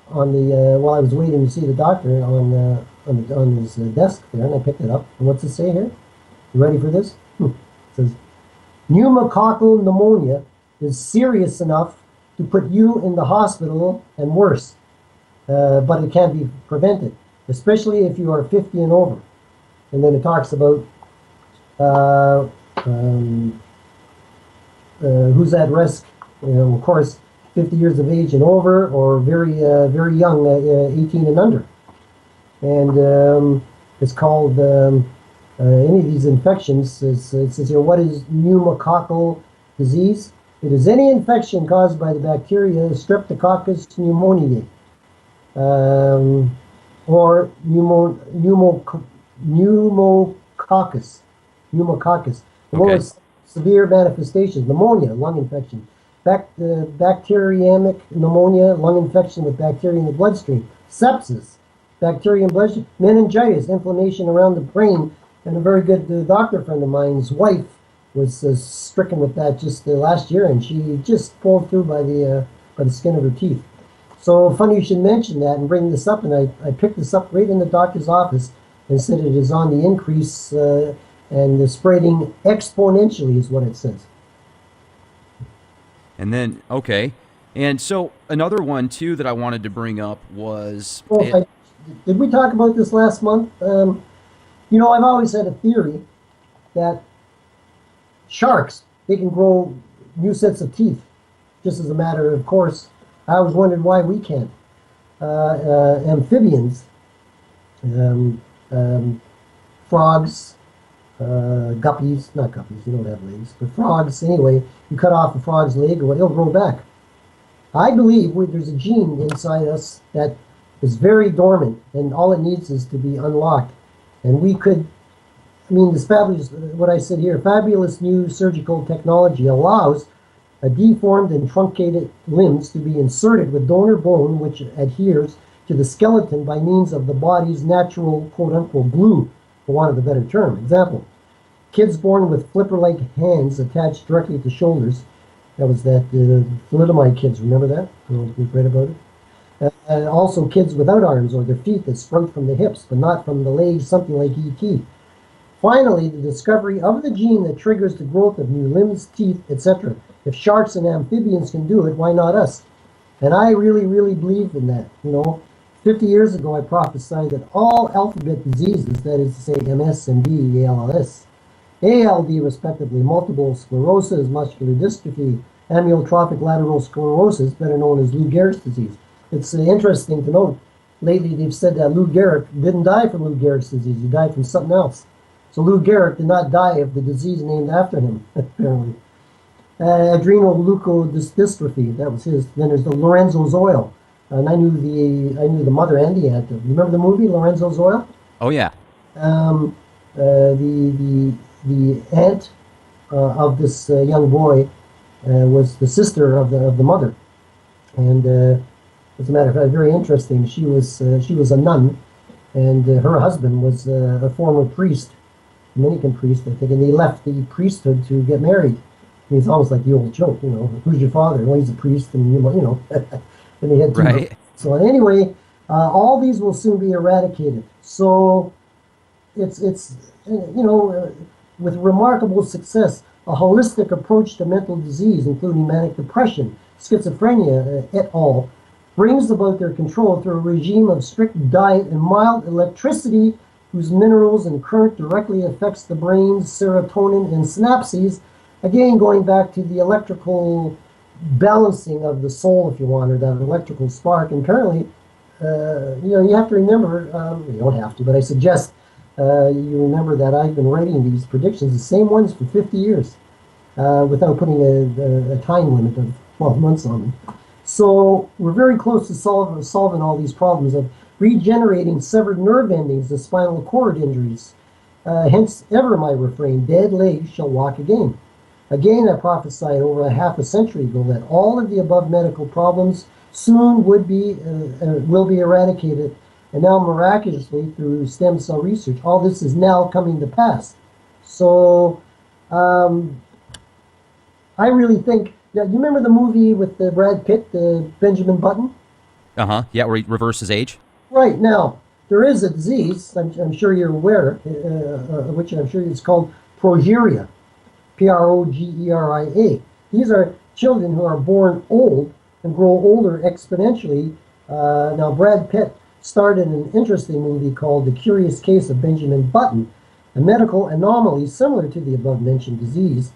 on the while I was waiting to see the doctor on his desk there, and I picked it up. And what's it say here? You ready for this? It says, pneumococcal pneumonia is serious enough to put you in the hospital and worse, but it can be prevented, especially if you are 50 and over. And then it talks about who's at risk. Of course, 50 years of age and over, or very young, 18 and under. And it's called any of these infections. It says here, what is pneumococcal disease? It is any infection caused by the bacteria Streptococcus pneumoniae, or pneumococcus. The most severe manifestations: pneumonia, lung infection; bacteremic pneumonia, lung infection with bacteria in the bloodstream; sepsis, bacteria in bloodstream; meningitis, inflammation around the brain. And a very good doctor friend of mine's wife was stricken with that just last year, and she just pulled through by the skin of her teeth. So funny you should mention that and bring this up. And I picked this up right in the doctor's office and said it is on the increase, and the spreading exponentially is what it says. And then, okay. And so another one, too, that I wanted to bring up was... Did we talk about this last month? I've always had a theory that sharks, they can grow new sets of teeth, just as a matter of course. I always wondered why we can't. Amphibians, frogs, guppies, not guppies, they don't have legs, but frogs, anyway, you cut off a frog's leg, it'll grow back. I believe there's a gene inside us that is very dormant, and all it needs is to be unlocked. And we could, this fabulous, what I said here, fabulous new surgical technology allows a deformed and truncated limbs to be inserted with donor bone, which adheres to the skeleton by means of the body's natural, quote-unquote, glue, for want of a better term. Example, kids born with flipper-like hands attached directly to shoulders. That was that thalidomide kids, remember that? We've read about it. Also kids without arms or their feet that sprout from the hips, but not from the legs, something like E.T. Finally, the discovery of the gene that triggers the growth of new limbs, teeth, etc. If sharks and amphibians can do it, why not us? And I really, really believe in that. 50 years ago, I prophesied that all alphabet diseases, that is to say MS, MD, ALS, ALD respectively, multiple sclerosis, muscular dystrophy, amyotrophic lateral sclerosis, better known as Lou Gehrig's disease. It's interesting to note, lately they've said that Lou Gehrig didn't die from Lou Gehrig's disease, he died from something else. So Lou Gehrig did not die of the disease named after him, apparently. Adrenal leukodystrophy, that was his. Then there's the Lorenzo's oil. And I knew the mother and the aunt. You remember the movie Lorenzo's Oil? Oh yeah. The aunt of this young boy was the sister of the mother, and as a matter of fact, very interesting. She was a nun, and her husband was a former priest, Dominican priest, I think, and they left the priesthood to get married. And it's almost like the old joke, who's your father? Well, he's a priest, and and they had two. Right. So anyway, all these will soon be eradicated. So it's with remarkable success, a holistic approach to mental disease, including manic depression, schizophrenia, et al., brings about their control through a regime of strict diet and mild electricity whose minerals and current directly affects the brain's serotonin and synapses. Again, going back to the electrical balancing of the soul, if you want, or that electrical spark. And apparently, you have to remember, you don't have to, but I suggest you remember that I've been writing these predictions, the same ones for 50 years, without putting a time limit of 12 months on them. So we're very close to solving all these problems of regenerating severed nerve endings, the spinal cord injuries. Hence, ever my refrain, dead legs shall walk again. Again, I prophesied over a half a century ago that all of the above medical problems soon will be eradicated, and now miraculously through stem cell research, all this is now coming to pass. So, I really think. Yeah, you remember the movie with Brad Pitt, Benjamin Button? Yeah, where he reverses age. Right. Now, there is a disease, I'm sure you're aware, which I'm sure is called progeria, Progeria. These are children who are born old and grow older exponentially. Now, Brad Pitt starred in an interesting movie called The Curious Case of Benjamin Button, a medical anomaly similar to the above-mentioned disease.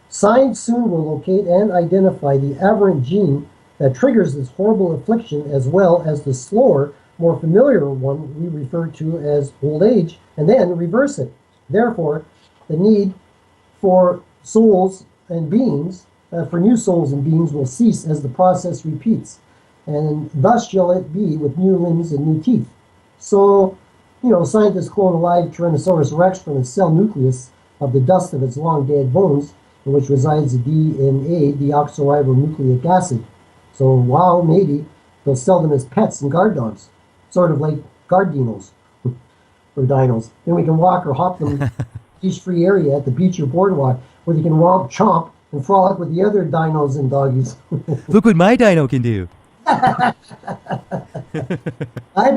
Science soon will locate and identify the aberrant gene that triggers this horrible affliction, as well as the slower, more familiar one we refer to as old age, and then reverse it. Therefore, the need for souls and beings, for new souls and beings, will cease as the process repeats. And thus shall it be with new limbs and new teeth. So, scientists clone a live Tyrannosaurus rex from the cell nucleus of the dust of its long dead bones, in which resides the DNA, deoxyribonucleic acid. So, wow, maybe they'll sell them as pets and guard dogs, sort of like guard dinos or dinos. Then we can walk or hop them leash-free area at the beach or boardwalk, where they can romp, chomp, and frolic with the other dinos and doggies. Look what my dino can do. I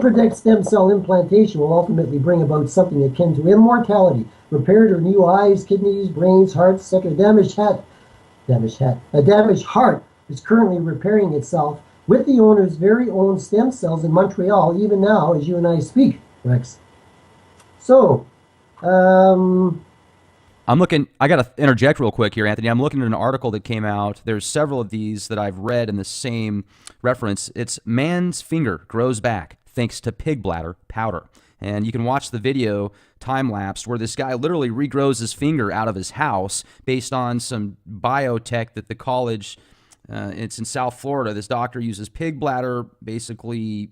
predict stem cell implantation will ultimately bring about something akin to immortality, repaired or new eyes, kidneys, brains, hearts, etc. A damaged heart is currently repairing itself with the owner's very own stem cells in Montreal, even now as you and I speak, Rex. So, I got to interject real quick here, Anthony. I'm looking at an article that came out. There's several of these that I've read in the same reference. It's man's finger grows back thanks to pig bladder powder. And you can watch the video time-lapsed where this guy literally regrows his finger out of his house based on some biotech that the college, it's in South Florida, this doctor uses pig bladder, basically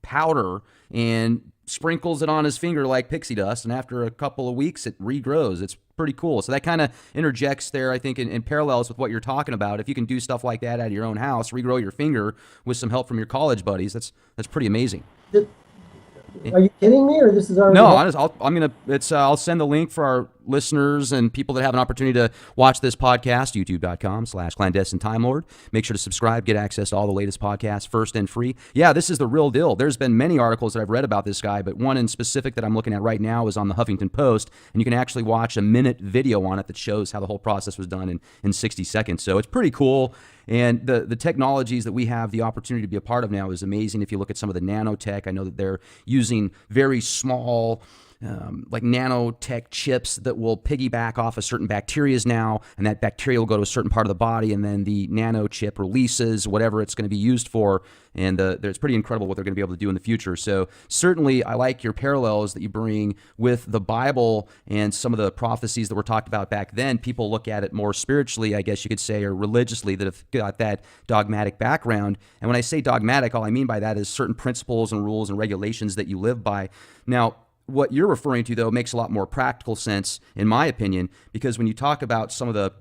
powder, and sprinkles it on his finger like pixie dust, and after a couple of weeks, it regrows. It's pretty cool. So that kind of interjects there, I think, in parallels with what you're talking about. If you can do stuff like that out of your own house, regrow your finger with some help from your college buddies, that's pretty amazing. Are you kidding me, or this is already? No, I'll send the link for our listeners and people that have an opportunity to watch this podcast, youtube.com/clandestine time lord. Make sure to subscribe, get access to all the latest podcasts first and free. Yeah, this is the real deal. There's been many articles that I've read about this guy, but one in specific that I'm looking at right now is on the Huffington Post, and you can actually watch a minute video on it that shows how the whole process was done in 60 seconds. So it's pretty cool. And the technologies that we have the opportunity to be a part of now is amazing. If you look at some of the nanotech, I know that they're using very small like nanotech chips that will piggyback off of certain bacterias now, and that bacteria will go to a certain part of the body, and then the nano chip releases whatever it's going to be used for, and it's pretty incredible what they're going to be able to do in the future. So certainly I like your parallels that you bring with the Bible and some of the prophecies that were talked about back then. People look at it more spiritually, I guess you could say, or religiously, that have got that dogmatic background. And when I say dogmatic, all I mean by that is certain principles and rules and regulations that you live by. Now, what you're referring to, though, makes a lot more practical sense, in my opinion, because when you talk about some of the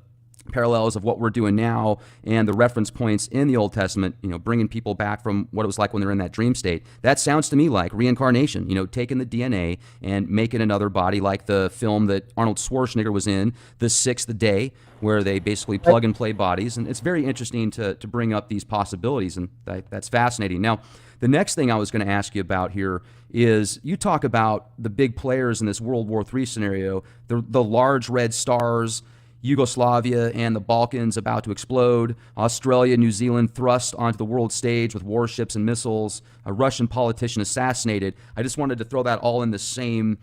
parallels of what we're doing now and the reference points in the Old Testament, bringing people back from what it was like when they're in that dream state, that sounds to me like reincarnation, taking the DNA and making another body, like the film that Arnold Schwarzenegger was in, The Sixth Day, where they basically plug and play bodies. And it's very interesting to bring up these possibilities, and that's fascinating. Now, the next thing I was going to ask you about here is you talk about the big players in this World War III scenario, the large red stars, Yugoslavia and the Balkans about to explode, Australia, New Zealand thrust onto the world stage with warships and missiles, a Russian politician assassinated. I just wanted to throw that all in the same,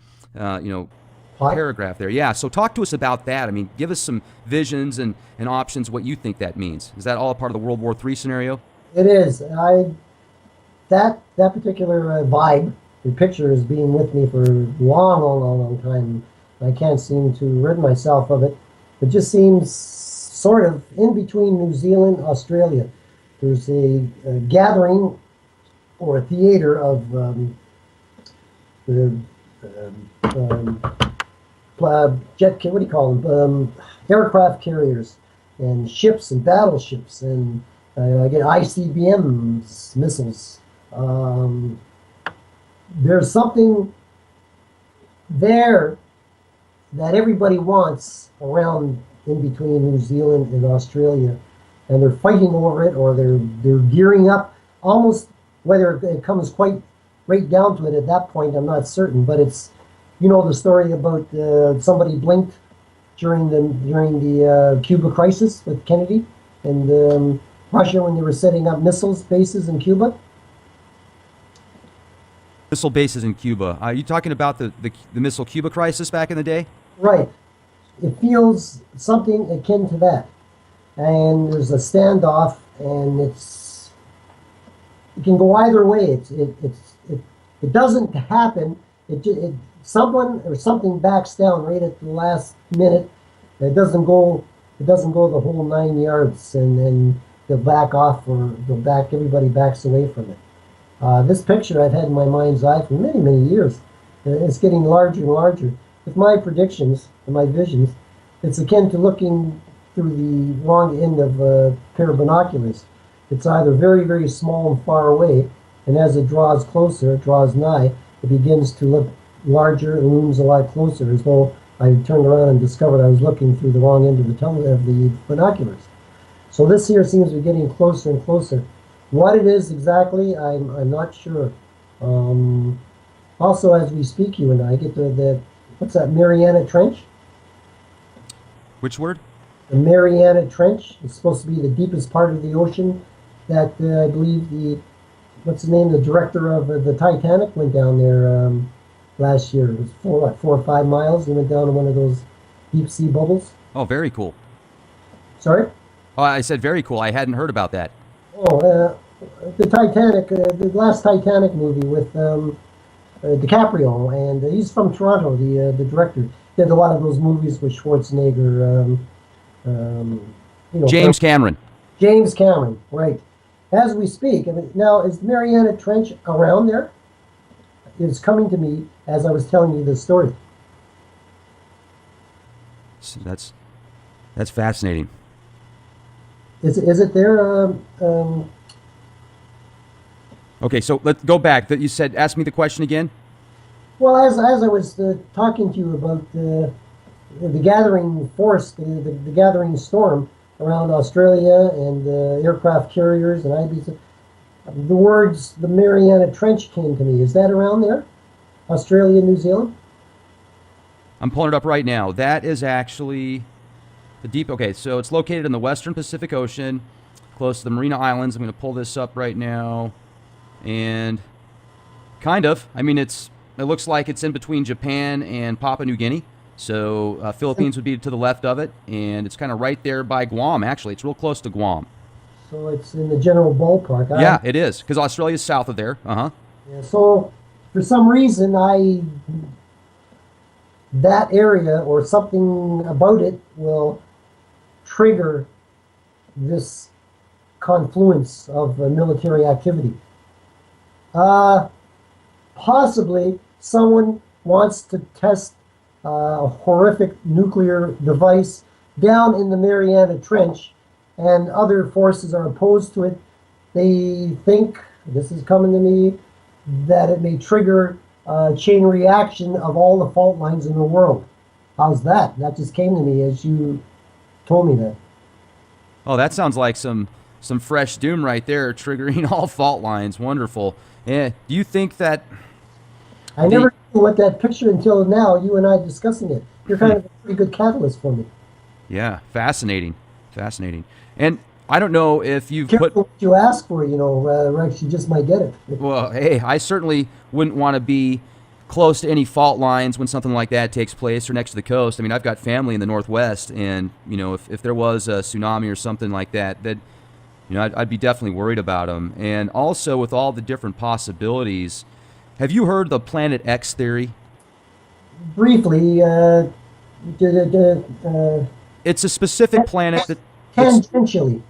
paragraph there. Yeah, so talk to us about that. I mean, give us some visions and options, what you think that means. Is that all a part of the World War III scenario? It is. That particular vibe, the picture has been with me for a long time. I can't seem to rid myself of it. It just seems sort of in between New Zealand, Australia. There's a gathering or a theater of what do you call them? Aircraft carriers and ships and battleships and again ICBMs, missiles. There's something there that everybody wants around in between New Zealand and Australia, and they're fighting over it, or they're gearing up. Almost, whether it comes quite right down to it at that point, I'm not certain. But it's, you know, the story about somebody blinked during the Cuba crisis with Kennedy and Russia when they were setting up missiles bases in Cuba. Missile bases in Cuba. Are you talking about the missile Cuba crisis back in the day? Right. It feels something akin to that. And there's a standoff, and it can go either way. It doesn't happen. Someone or something backs down right at the last minute. It doesn't go the whole 9 yards, and then they'll back off, or everybody backs away from it. This picture I've had in my mind's eye for many years. It's getting larger and larger. With my predictions and my visions, it's akin to looking through the wrong end of a pair of binoculars. It's either very small and far away, and as it draws closer, it draws nigh, it begins to look larger and looms a lot closer, as though I turned around and discovered I was looking through the wrong end of the binoculars. So this here seems to be getting closer and closer. What it is exactly, I'm not sure. Also, as we speak, you and I get the what's that, Mariana Trench? Which word? The Mariana Trench is supposed to be the deepest part of the ocean. That I believe what's the name? The director of the Titanic went down there last year. It was 4 or 5 miles. He went down to one of those deep sea bubbles. Oh, very cool. Sorry? Oh, I said very cool. I hadn't heard about that. Oh, the Titanic, the last Titanic movie with DiCaprio, and he's from Toronto. The director did a lot of those movies with Schwarzenegger. James Cameron. James Cameron, right? As we speak, I mean, now is the Mariana Trench around there? It's coming to me as I was telling you this story. So that's fascinating. Is it there? Okay, so let's go back. That you said, ask me the question again. Well, as I was talking to you about the gathering force, the gathering storm around Australia and aircraft carriers and IBs, the words the Mariana Trench came to me. Is that around there? Australia, New Zealand? I'm pulling it up right now. That is actually the deep. Okay, so it's located in the western Pacific Ocean, close to the Marina Islands. I'm going to pull this up right now. And kind of, I mean, it looks like it's in between Japan and Papua New Guinea. So Philippines would be to the left of it, and it's kind of right there by Guam, actually. It's real close to Guam. So it's in the general ballpark. Yeah, it is, because Australia's south of there. Uh-huh. Yeah, so for some reason, that area or something about it will trigger this confluence of military activity. Possibly someone wants to test a horrific nuclear device down in the Mariana Trench, and other forces are opposed to it. They think, this is coming to me, that it may trigger a chain reaction of all the fault lines in the world. How's that? That just came to me as you told me that. Oh, that sounds like some fresh doom right there, triggering all fault lines. Wonderful. Yeah. Do you think that... I never knew what that picture until now, you and I discussing it. You're kind of a pretty good catalyst for me. Yeah, fascinating. Fascinating. And I don't know if you've Careful put... what you ask for, Rex, you just might get it. Well, hey, I certainly wouldn't want to be close to any fault lines when something like that takes place or next to the coast. I mean, I've got family in the Northwest, and, you know, if there was a tsunami or something like that, you know, I'd be definitely worried about them. And also with all the different possibilities, have you heard the Planet X theory? Briefly, It's a specific planet that's tangentially.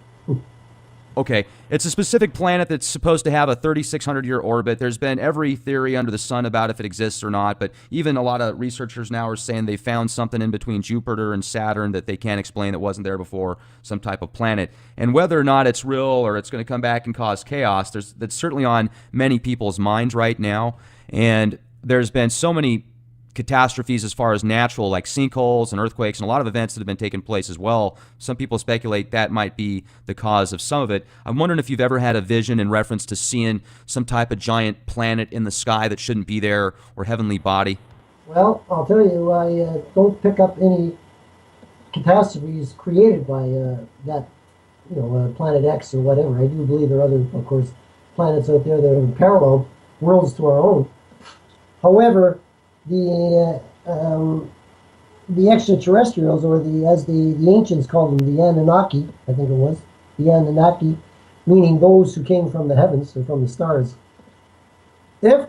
okay. It's a specific planet that's supposed to have a 3,600-year orbit. There's been every theory under the sun about if it exists or not, but even a lot of researchers now are saying they found something in between Jupiter and Saturn that they can't explain that wasn't there before, some type of planet. And whether or not it's real or it's going to come back and cause chaos, that's certainly on many people's minds right now. And there's been so many catastrophes as far as natural, like sinkholes and earthquakes, and a lot of events that have been taking place as well. Some people speculate that might be the cause of some of it. I'm wondering if you've ever had a vision in reference to seeing some type of giant planet in the sky that shouldn't be there, or heavenly body. Well, I'll tell you, I don't pick up any catastrophes created by that, Planet X or whatever. I do believe there are other, of course, planets out there that are parallel worlds to our own. However, the extraterrestrials, or as the ancients called them, the Anunnaki, I think it was, the Anunnaki, meaning those who came from the heavens or from the stars. If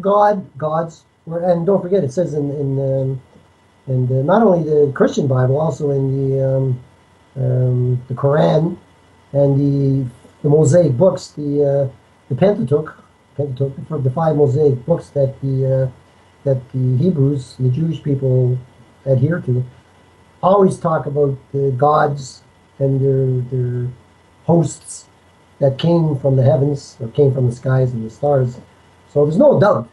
gods were, and don't forget, it says in not only the Christian Bible, also in the Quran and the Mosaic books, the Pentateuch, the 5 Mosaic books that the Hebrews, the Jewish people, adhere to, always talk about the gods and their hosts that came from the heavens, or came from the skies and the stars. So there's no doubt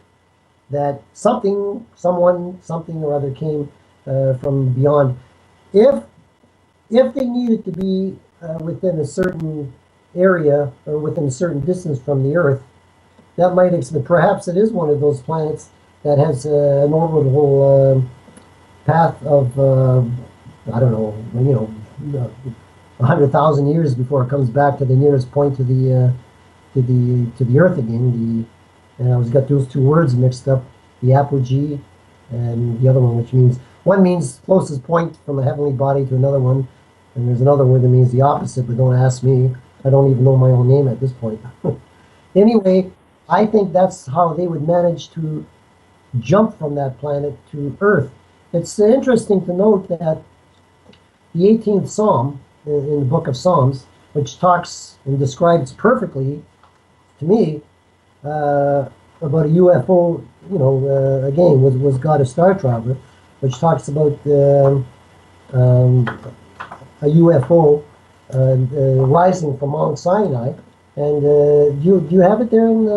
that something or other came from beyond. If they needed to be within a certain area or within a certain distance from the Earth, that might explain. Perhaps it is one of those planets that has an orbital path of I don't know, 100,000 years before it comes back to the nearest point to the Earth again. And I always got those two words mixed up: the apogee and the other one, which means one means closest point from a heavenly body to another one, and there's another word that means the opposite. But don't ask me; I don't even know my own name at this point. Anyway, I think that's how they would manage to jump from that planet to Earth. It's interesting to note that the 18th Psalm in the book of Psalms, which talks and describes perfectly, to me, about a UFO, again, was God a star traveler, which talks about a UFO rising from Mount Sinai. And do you have it there in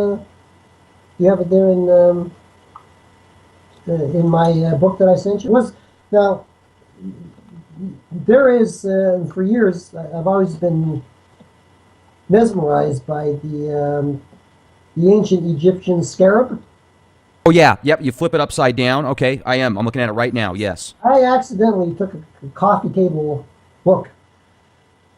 my book that I sent you? Now there is for years I've always been mesmerized by the ancient Egyptian scarab. Oh yeah, yep. You flip it upside down. Okay, I am. I'm looking at it right now. Yes. I accidentally took a coffee table book,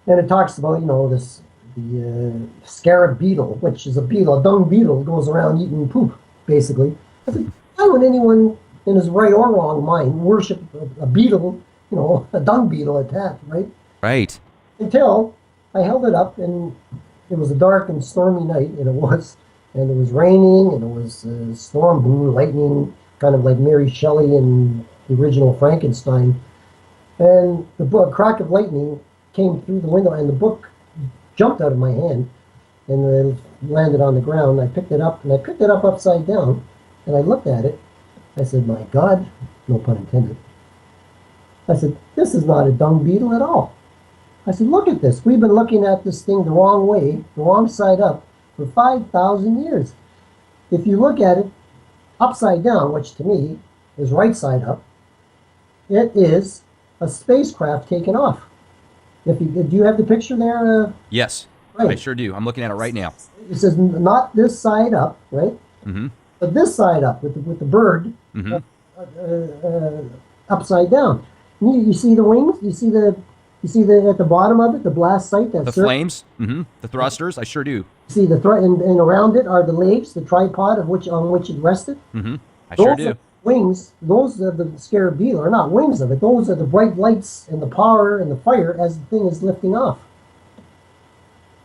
and it talks about the scarab beetle, which is a dung beetle, goes around eating poop, basically. I said, why would anyone in his right or wrong mind worship a beetle, a dung beetle at that, right? Right. Until I held it up, and it was a dark and stormy night, and it was raining, and it was storm, boom, lightning, kind of like Mary Shelley in the original Frankenstein. And the crack of lightning came through the window, and the book jumped out of my hand and it landed on the ground. I picked it up, and I picked it up upside down, and I looked at it. I said, my God, no pun intended. I said, this is not a dung beetle at all. I said, look at this. We've been looking at this thing the wrong way, the wrong side up, for 5,000 years. If you look at it upside down, which to me is right side up, it is a spacecraft taken off. Do you have the picture there? Yes, right. I sure do. I'm looking at it right now. It says not this side up, right? Mm-hmm. But this side up with the bird upside down. You see the wings? You see You see at the bottom of it, the blast site. The flames, the thrusters. I sure do. See and around it are the legs, the tripod on which it rested. I sure do. Wings. Those are the scarab beetle are not wings of it. Those are the bright lights and the power and the fire as the thing is lifting off.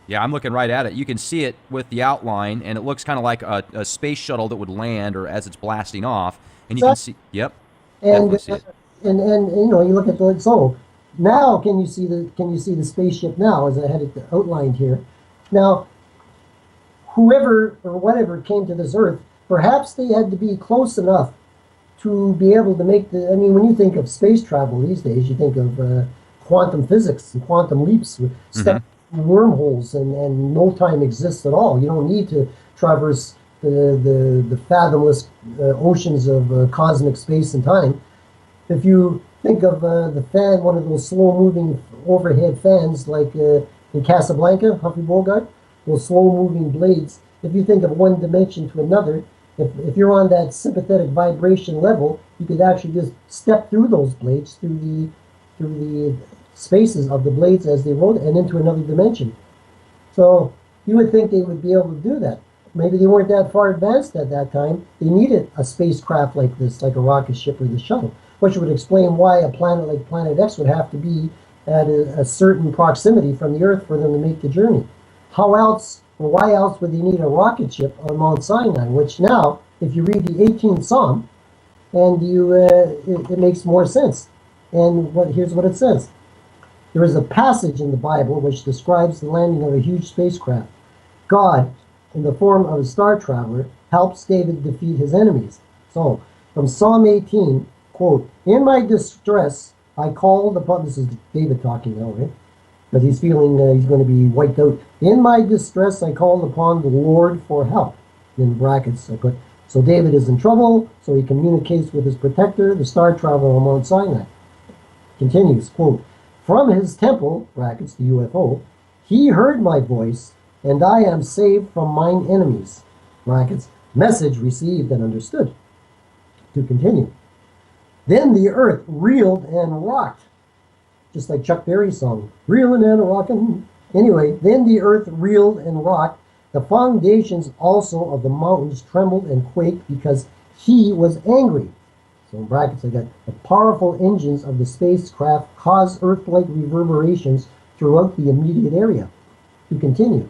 Yeah, I'm looking right at it. You can see it with the outline, and it looks kind of like a space shuttle that would land, or as it's blasting off. And you can see. Yep. And and you know, you look at the so. Now, can you see the spaceship now as I had it outlined here? Now, whoever or whatever came to this Earth, perhaps they had to be close enough to be able to make I mean, when you think of space travel these days, you think of quantum physics and quantum leaps, step wormholes, and no time exists at all. You don't need to traverse the fathomless oceans of cosmic space and time. If you think of the fan, one of those slow-moving overhead fans, like in Casablanca, Humphrey Bogart, those slow-moving blades. If you think of one dimension to another, if you're on that sympathetic vibration level, you could actually just step through those blades, through the spaces of the blades as they roll, and into another dimension. So you would think they would be able to do that. Maybe they weren't that far advanced at that time. They needed a spacecraft like this, like a rocket ship or the shuttle, which would explain why a planet like Planet X would have to be at a certain proximity from the Earth for them to make the journey. How else, or why else would they need a rocket ship on Mount Sinai, which now, if you read the 18th Psalm, and it makes more sense. And here's what it says. There is a passage in the Bible which describes the landing of a huge spacecraft. God, in the form of a star traveler, helps David defeat his enemies. So, from Psalm 18, quote, "In my distress, I called upon," this is David talking now, right? Because he's feeling he's going to be wiped out. "In my distress, I called upon the Lord for help." In brackets, I put, so David is in trouble, so he communicates with his protector, the star traveler on Mount Sinai. Continues, quote, "From his temple," brackets, the UFO, "he heard my voice, and I am saved from mine enemies," brackets, "message received and understood." To continue. "Then the earth reeled and rocked," just like Chuck Berry's song, "reeling and rocking." Anyway, "then the earth reeled and rocked. The foundations also of the mountains trembled and quaked because he was angry." So in brackets I got, "the powerful engines of the spacecraft caused earth-like reverberations throughout the immediate area." To continue.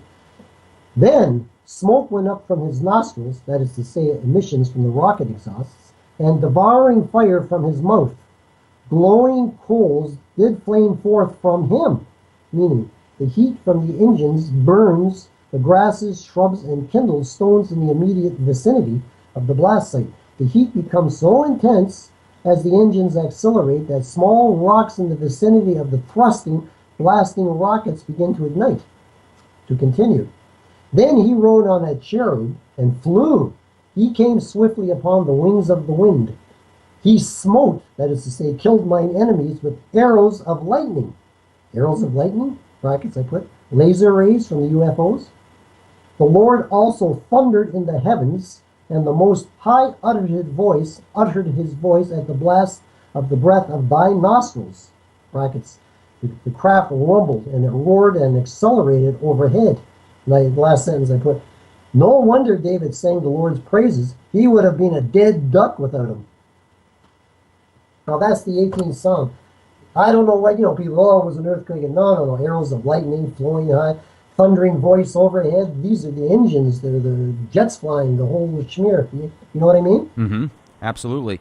"Then smoke went up from his nostrils," that is to say emissions from the rocket exhausts, "and devouring fire from his mouth. Glowing coals did flame forth from him," meaning the heat from the engines burns the grasses, shrubs, and kindles stones in the immediate vicinity of the blast site. The heat becomes so intense as the engines accelerate that small rocks in the vicinity of the thrusting, blasting rockets begin to ignite. To continue. "Then he rode on a cherub and flew. He came swiftly upon the wings of the wind. He smote," that is to say, killed mine enemies, "with arrows of lightning." Arrows of lightning, brackets I put, laser rays from the UFOs. "The Lord also thundered in the heavens, and the Most High uttered his voice at the blast of the breath of thy nostrils." Brackets. The craft rumbled, and it roared and accelerated overhead. And the last sentence I put, "No wonder David sang the Lord's praises. He would have been a dead duck without him." Now that's the 18th Psalm. I don't know what, people, "Oh, it was an earthquake." No. Arrows of lightning flowing high, thundering voice overhead. These are the engines. They're the jets flying, the whole schmear. You know what I mean? Mm-hmm. Absolutely.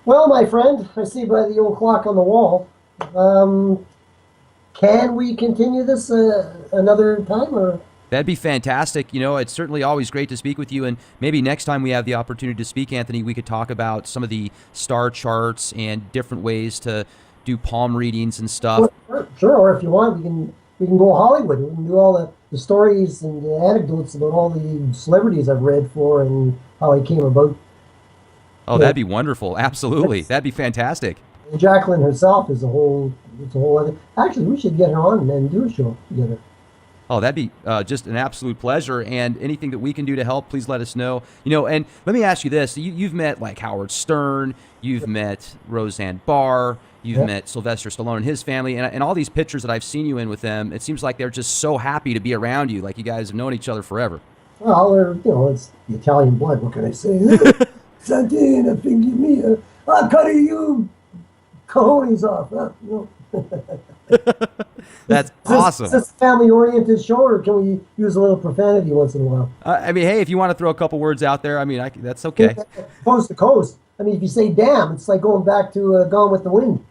Well, my friend, I see by the old clock on the wall. Can we continue this another time, or? That'd be fantastic. It's certainly always great to speak with you, and maybe next time we have the opportunity to speak, Anthony, we could talk about some of the star charts and different ways to do palm readings and stuff. Sure, or if you want, we can go Hollywood. We can do all the stories and the anecdotes about all the celebrities I've read for and how I came about. Oh, that'd be wonderful. Absolutely. That'd be fantastic. And Jacqueline herself is a whole other. Actually, we should get her on and do a show together. Oh, that'd be just an absolute pleasure. And anything that we can do to help, please let us know. And let me ask you this. You've met like Howard Stern. You've met Roseanne Barr. you've Yeah. met Sylvester Stallone and his family, and all these pictures that I've seen you in with them, it seems like they're just so happy to be around you, like you guys have known each other forever. Well, it's the Italian blood. What can I say? Santina, give me I'll cut you cojones off. That's Is awesome. this a family-oriented show, or can we use a little profanity once in a while? I mean, hey, if you want to throw a couple words out there, I mean, that's okay. Coast to coast. I mean, if you say "damn," it's like going back to Gone with the Wind.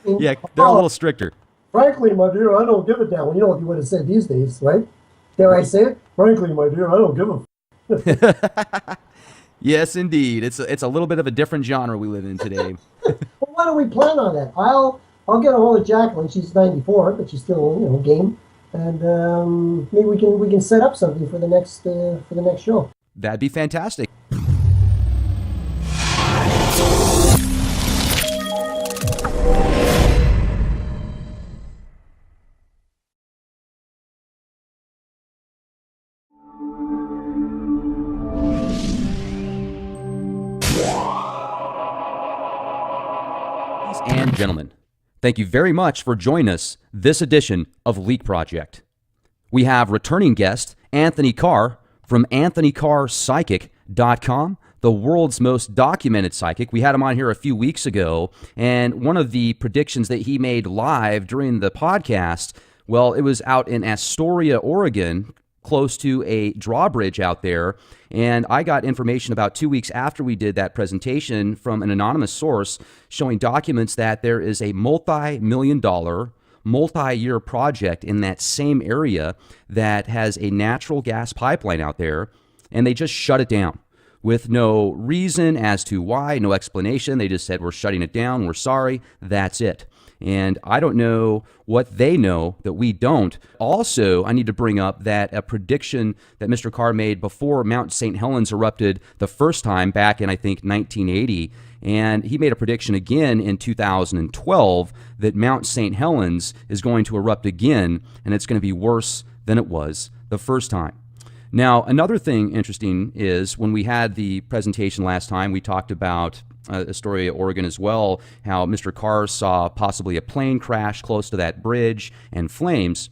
Yeah, they're a little stricter. Frankly, my dear, I don't give a damn. Well, you know what you would have said these days, right? Dare I say it? Frankly, my dear, I don't give a. Yes, indeed. It's a little bit of a different genre we live in today. Well, why don't we plan on that? I'll get a hold of Jacqueline. She's 94, but she's still game, and maybe we can set up something for the next show. That'd be fantastic. And gentlemen, thank you very much for joining us this edition of Leak Project. We have returning guest Anthony Carr from AnthonyCarrPsychic.com, the world's most documented psychic. We had him on here a few weeks ago, and one of the predictions that he made live during the podcast, well, it was out in Astoria, Oregon, close to a drawbridge out there. And I got information about 2 weeks after we did that presentation from an anonymous source showing documents that there is a multi-million-dollar, multi-year project in that same area that has a natural gas pipeline out there, and they just shut it down with no reason as to why, no explanation. They just said, we're shutting it down, we're sorry, that's it. And I don't know what they know that we don't. Also, I need to bring up that a prediction that Mr. Carr made before Mount St. Helens erupted the first time back in, I think, 1980. And he made a prediction again in 2012 that Mount St. Helens is going to erupt again, and it's going to be worse than it was the first time. Now, another thing interesting is when we had the presentation last time, we talked about Astoria, Oregon as well, how Mr. Carr saw possibly a plane crash close to that bridge and flames.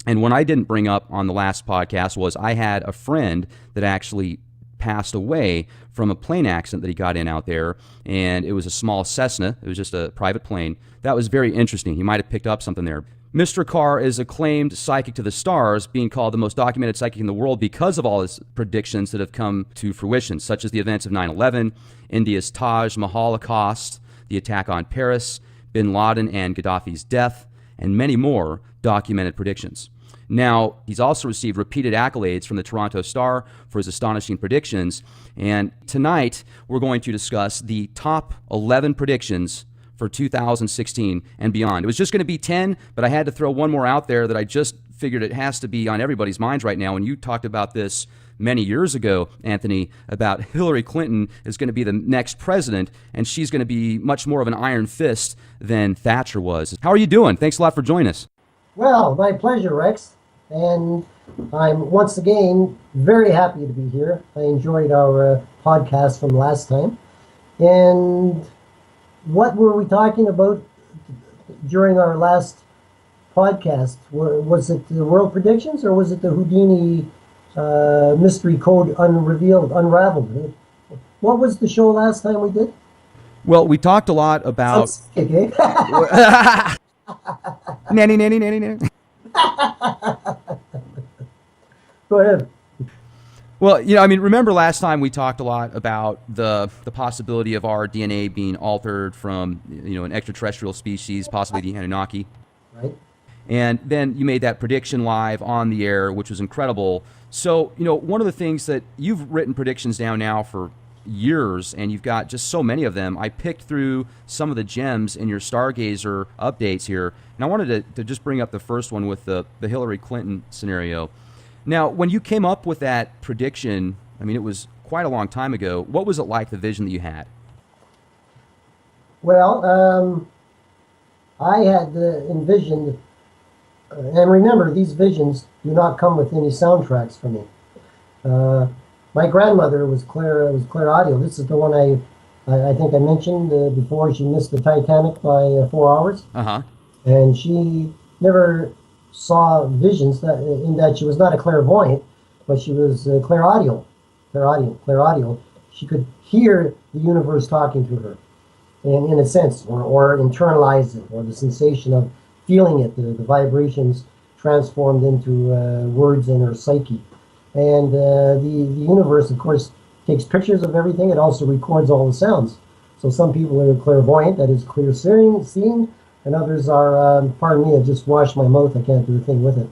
And what I didn't bring up on the last podcast was I had a friend that actually passed away from a plane accident that he got in out there, and it was a small Cessna. It was just a private plane. That was very interesting. He might have picked up something there. Mr. Carr is acclaimed psychic to the stars, being called the most documented psychic in the world because of all his predictions that have come to fruition, such as the events of 9/11, India's Taj Mahal-ocaust, the attack on Paris, bin Laden and Ghadafis' death, and many more documented predictions. Now, he's also received repeated accolades from the Toronto Star for his astonishing predictions, and tonight we're going to discuss the top 11 predictions for 2016 and beyond. It was just going to be 10, but I had to throw one more out there that I just figured it has to be on everybody's minds right now. And you talked about this many years ago, Anthony, about Hillary Clinton is going to be the next president, and she's going to be much more of an iron fist than Thatcher was. How are you doing? Thanks a lot for joining us. Well, my pleasure, Rex. And I'm once again very happy to be here. I enjoyed our podcast from last time. And what were we talking about during our last podcast? Was it the world predictions, or was it the Houdini mystery code unraveled? What was the show last time we did? Well, we talked a lot about... Okay. Nanny, nanny, nanny, nanny. Go ahead. Well, I mean, remember last time we talked a lot about the possibility of our DNA being altered from, an extraterrestrial species, possibly the Anunnaki. Right. And then you made that prediction live on the air, which was incredible. So, one of the things that you've written predictions down now for years, and you've got just so many of them. I picked through some of the gems in your Stargazer updates here, and I wanted to just bring up the first one with the Hillary Clinton scenario. Now, when you came up with that prediction, I mean, it was quite a long time ago. What was it like, the vision that you had? Well, I had envisioned, and remember, these visions do not come with any soundtracks for me. My grandmother was clairaudible. This is the one I I think I mentioned before she missed the Titanic by 4 hours, Uh-huh. and she never saw visions that in that she was not a clairvoyant, but she was clairaudient. She could hear the universe talking to her, and in a sense, or internalize it, or the sensation of feeling it, the vibrations transformed into words in her psyche. And the universe, of course, takes pictures of everything. It also records all the sounds. So some people are clairvoyant, that is clear seeing, and others are, pardon me, I just washed my mouth, I can't do a thing with it.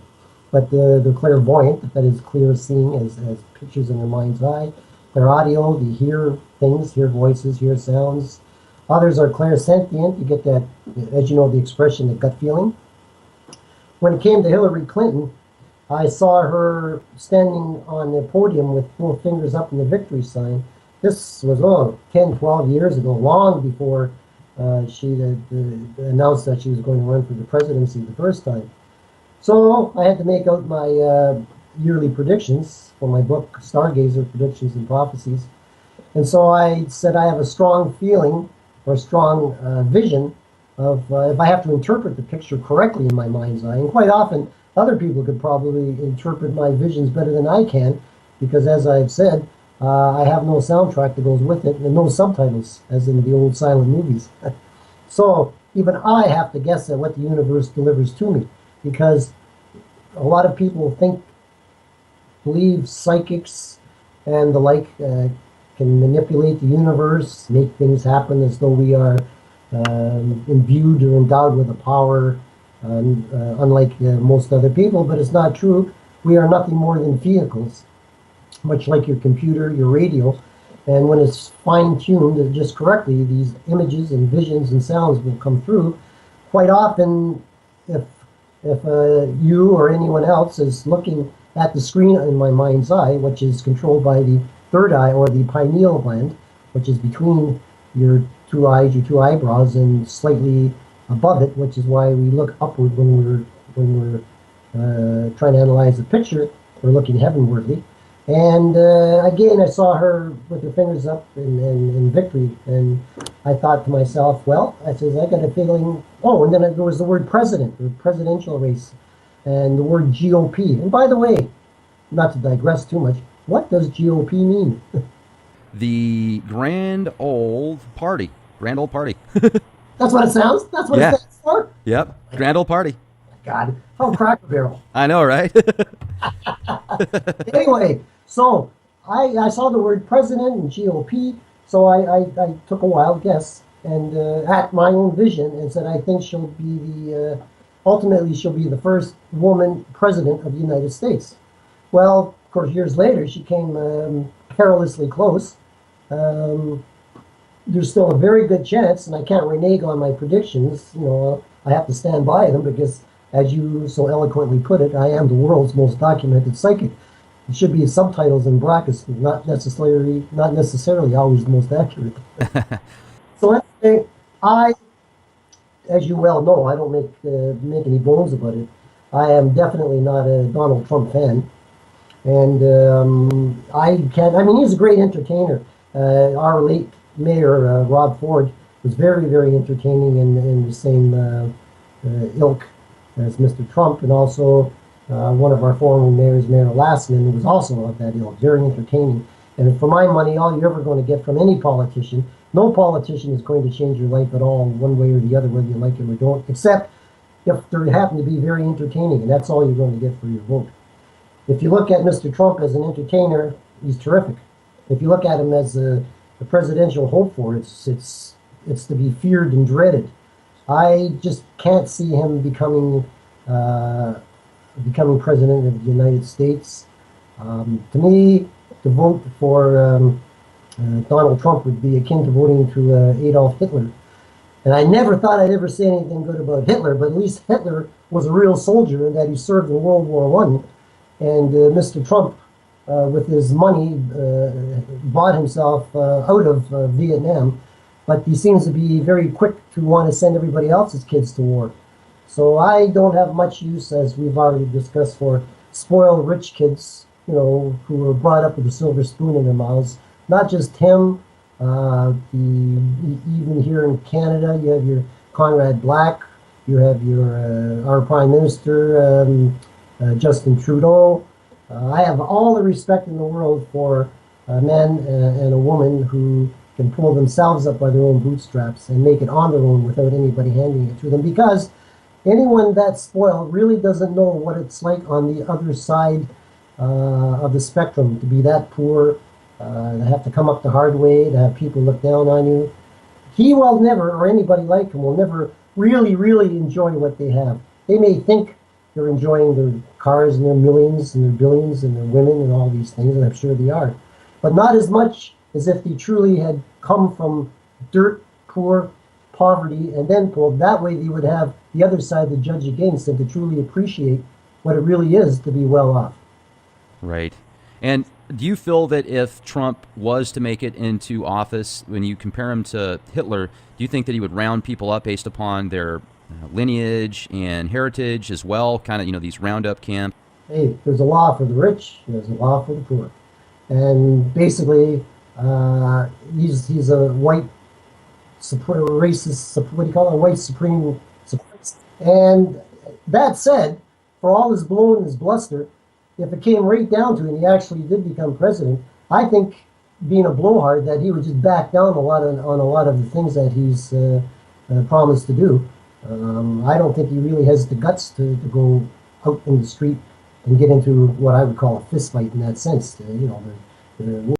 But the clairvoyant, that is clear seeing, as pictures in their mind's eye. Clairaudio, they hear things, hear voices, hear sounds. Others are clairsentient, you get that, as you know, the expression, the gut feeling. When it came to Hillary Clinton, I saw her standing on the podium with both fingers up in the victory sign. This was, 10, 12 years ago, long before she announced that she was going to run for the presidency the first time. So I had to make out my yearly predictions for my book, Stargazer Predictions and Prophecies. And so I said I have a strong feeling or strong vision of if I have to interpret the picture correctly in my mind's eye. And quite often, other people could probably interpret my visions better than I can, because as I've said, I have no soundtrack that goes with it and no subtitles, as in the old silent movies. So even I have to guess at what the universe delivers to me, because a lot of people believe psychics and the like can manipulate the universe, make things happen as though we are imbued or endowed with a power, unlike most other people, but it's not true. We are nothing more than vehicles, much like your computer, your radio, and when it's fine-tuned just correctly, these images and visions and sounds will come through. Quite often, if you or anyone else is looking at the screen in my mind's eye, which is controlled by the third eye or the pineal gland, which is between your two eyes, your two eyebrows, and slightly above it, which is why we look upward when we're trying to analyze a picture. We're looking heavenwardly. And again, I saw her with her fingers up in victory, and I thought to myself, well, I got a feeling. Oh, and then there was the word president, the presidential race, and the word GOP. And by the way, not to digress too much, what does GOP mean? The Grand Old Party. Grand Old Party. That's what it sounds. That's what Yeah. it stands for. Yep. Grand Old Party. God, how Cracker Barrel. I know, right? Anyway, so I saw the word president and GOP, so I took a wild guess and at my own vision and said I think she'll be ultimately she'll be the first woman president of the United States. Well, of course, years later she came perilously close. There's still a very good chance, and I can't renege on my predictions. You know, I have to stand by them because, as you so eloquently put it, I am the world's most documented psychic. It should be subtitles in brackets, not necessarily always the most accurate. So anyway, as you well know, I don't make any bones about it. I am definitely not a Donald Trump fan, and I mean, he's a great entertainer. Our late mayor, Rob Ford, was very, very entertaining in the same ilk as Mr. Trump, and also one of our former mayors, Mayor Lassman, was also of that ilk, very entertaining. And for my money, all you're ever going to get from any politician, no politician is going to change your life at all, one way or the other, whether you like him or don't, except if they happen to be very entertaining, and that's all you're going to get for your vote. If you look at Mr. Trump as an entertainer, he's terrific. If you look at him as a presidential hope for, it's to be feared and dreaded. I just can't see him becoming president of the United States. To me, to vote for Donald Trump would be akin to voting to Adolf Hitler. And I never thought I'd ever say anything good about Hitler, but at least Hitler was a real soldier in that he served in World War I. And Mr. Trump, with his money, bought himself out of Vietnam, but he seems to be very quick to want to send everybody else's kids to war. So I don't have much use, as we've already discussed, for spoiled rich kids, you know, who were brought up with a silver spoon in their mouths. Not just him, Even here in Canada, you have your Conrad Black, you have your our Prime Minister Justin Trudeau. I have all the respect in the world for a man and a woman who can pull themselves up by their own bootstraps and make it on their own without anybody handing it to them, because anyone that's spoiled really doesn't know what it's like on the other side of the spectrum, to be that poor, to have to come up the hard way, to have people look down on you. He will never, or anybody like him, will never really, really enjoy what they have. They may think they're enjoying their cars and their millions and their billions and their women and all these things, and I'm sure they are. But not as much as if they truly had come from dirt, poor, poverty, and then pulled. That way they would have the other side to judge against and to truly appreciate what it really is to be well off. Right. And do you feel that if Trump was to make it into office, when you compare him to Hitler, do you think that he would round people up based upon their lineage and heritage as well? Kind of, these roundup camps? Hey, there's a law for the rich, there's a law for the poor. And basically, he's a white racist, what do you call it, a white supreme supremacist. And that said, for all his blow and his bluster, if it came right down to it and he actually did become president, I think, being a blowhard, that he would just back down on a lot of the things that he's promised to do. I don't think he really has the guts to go out in the street and get into what I would call a fist fight in that sense.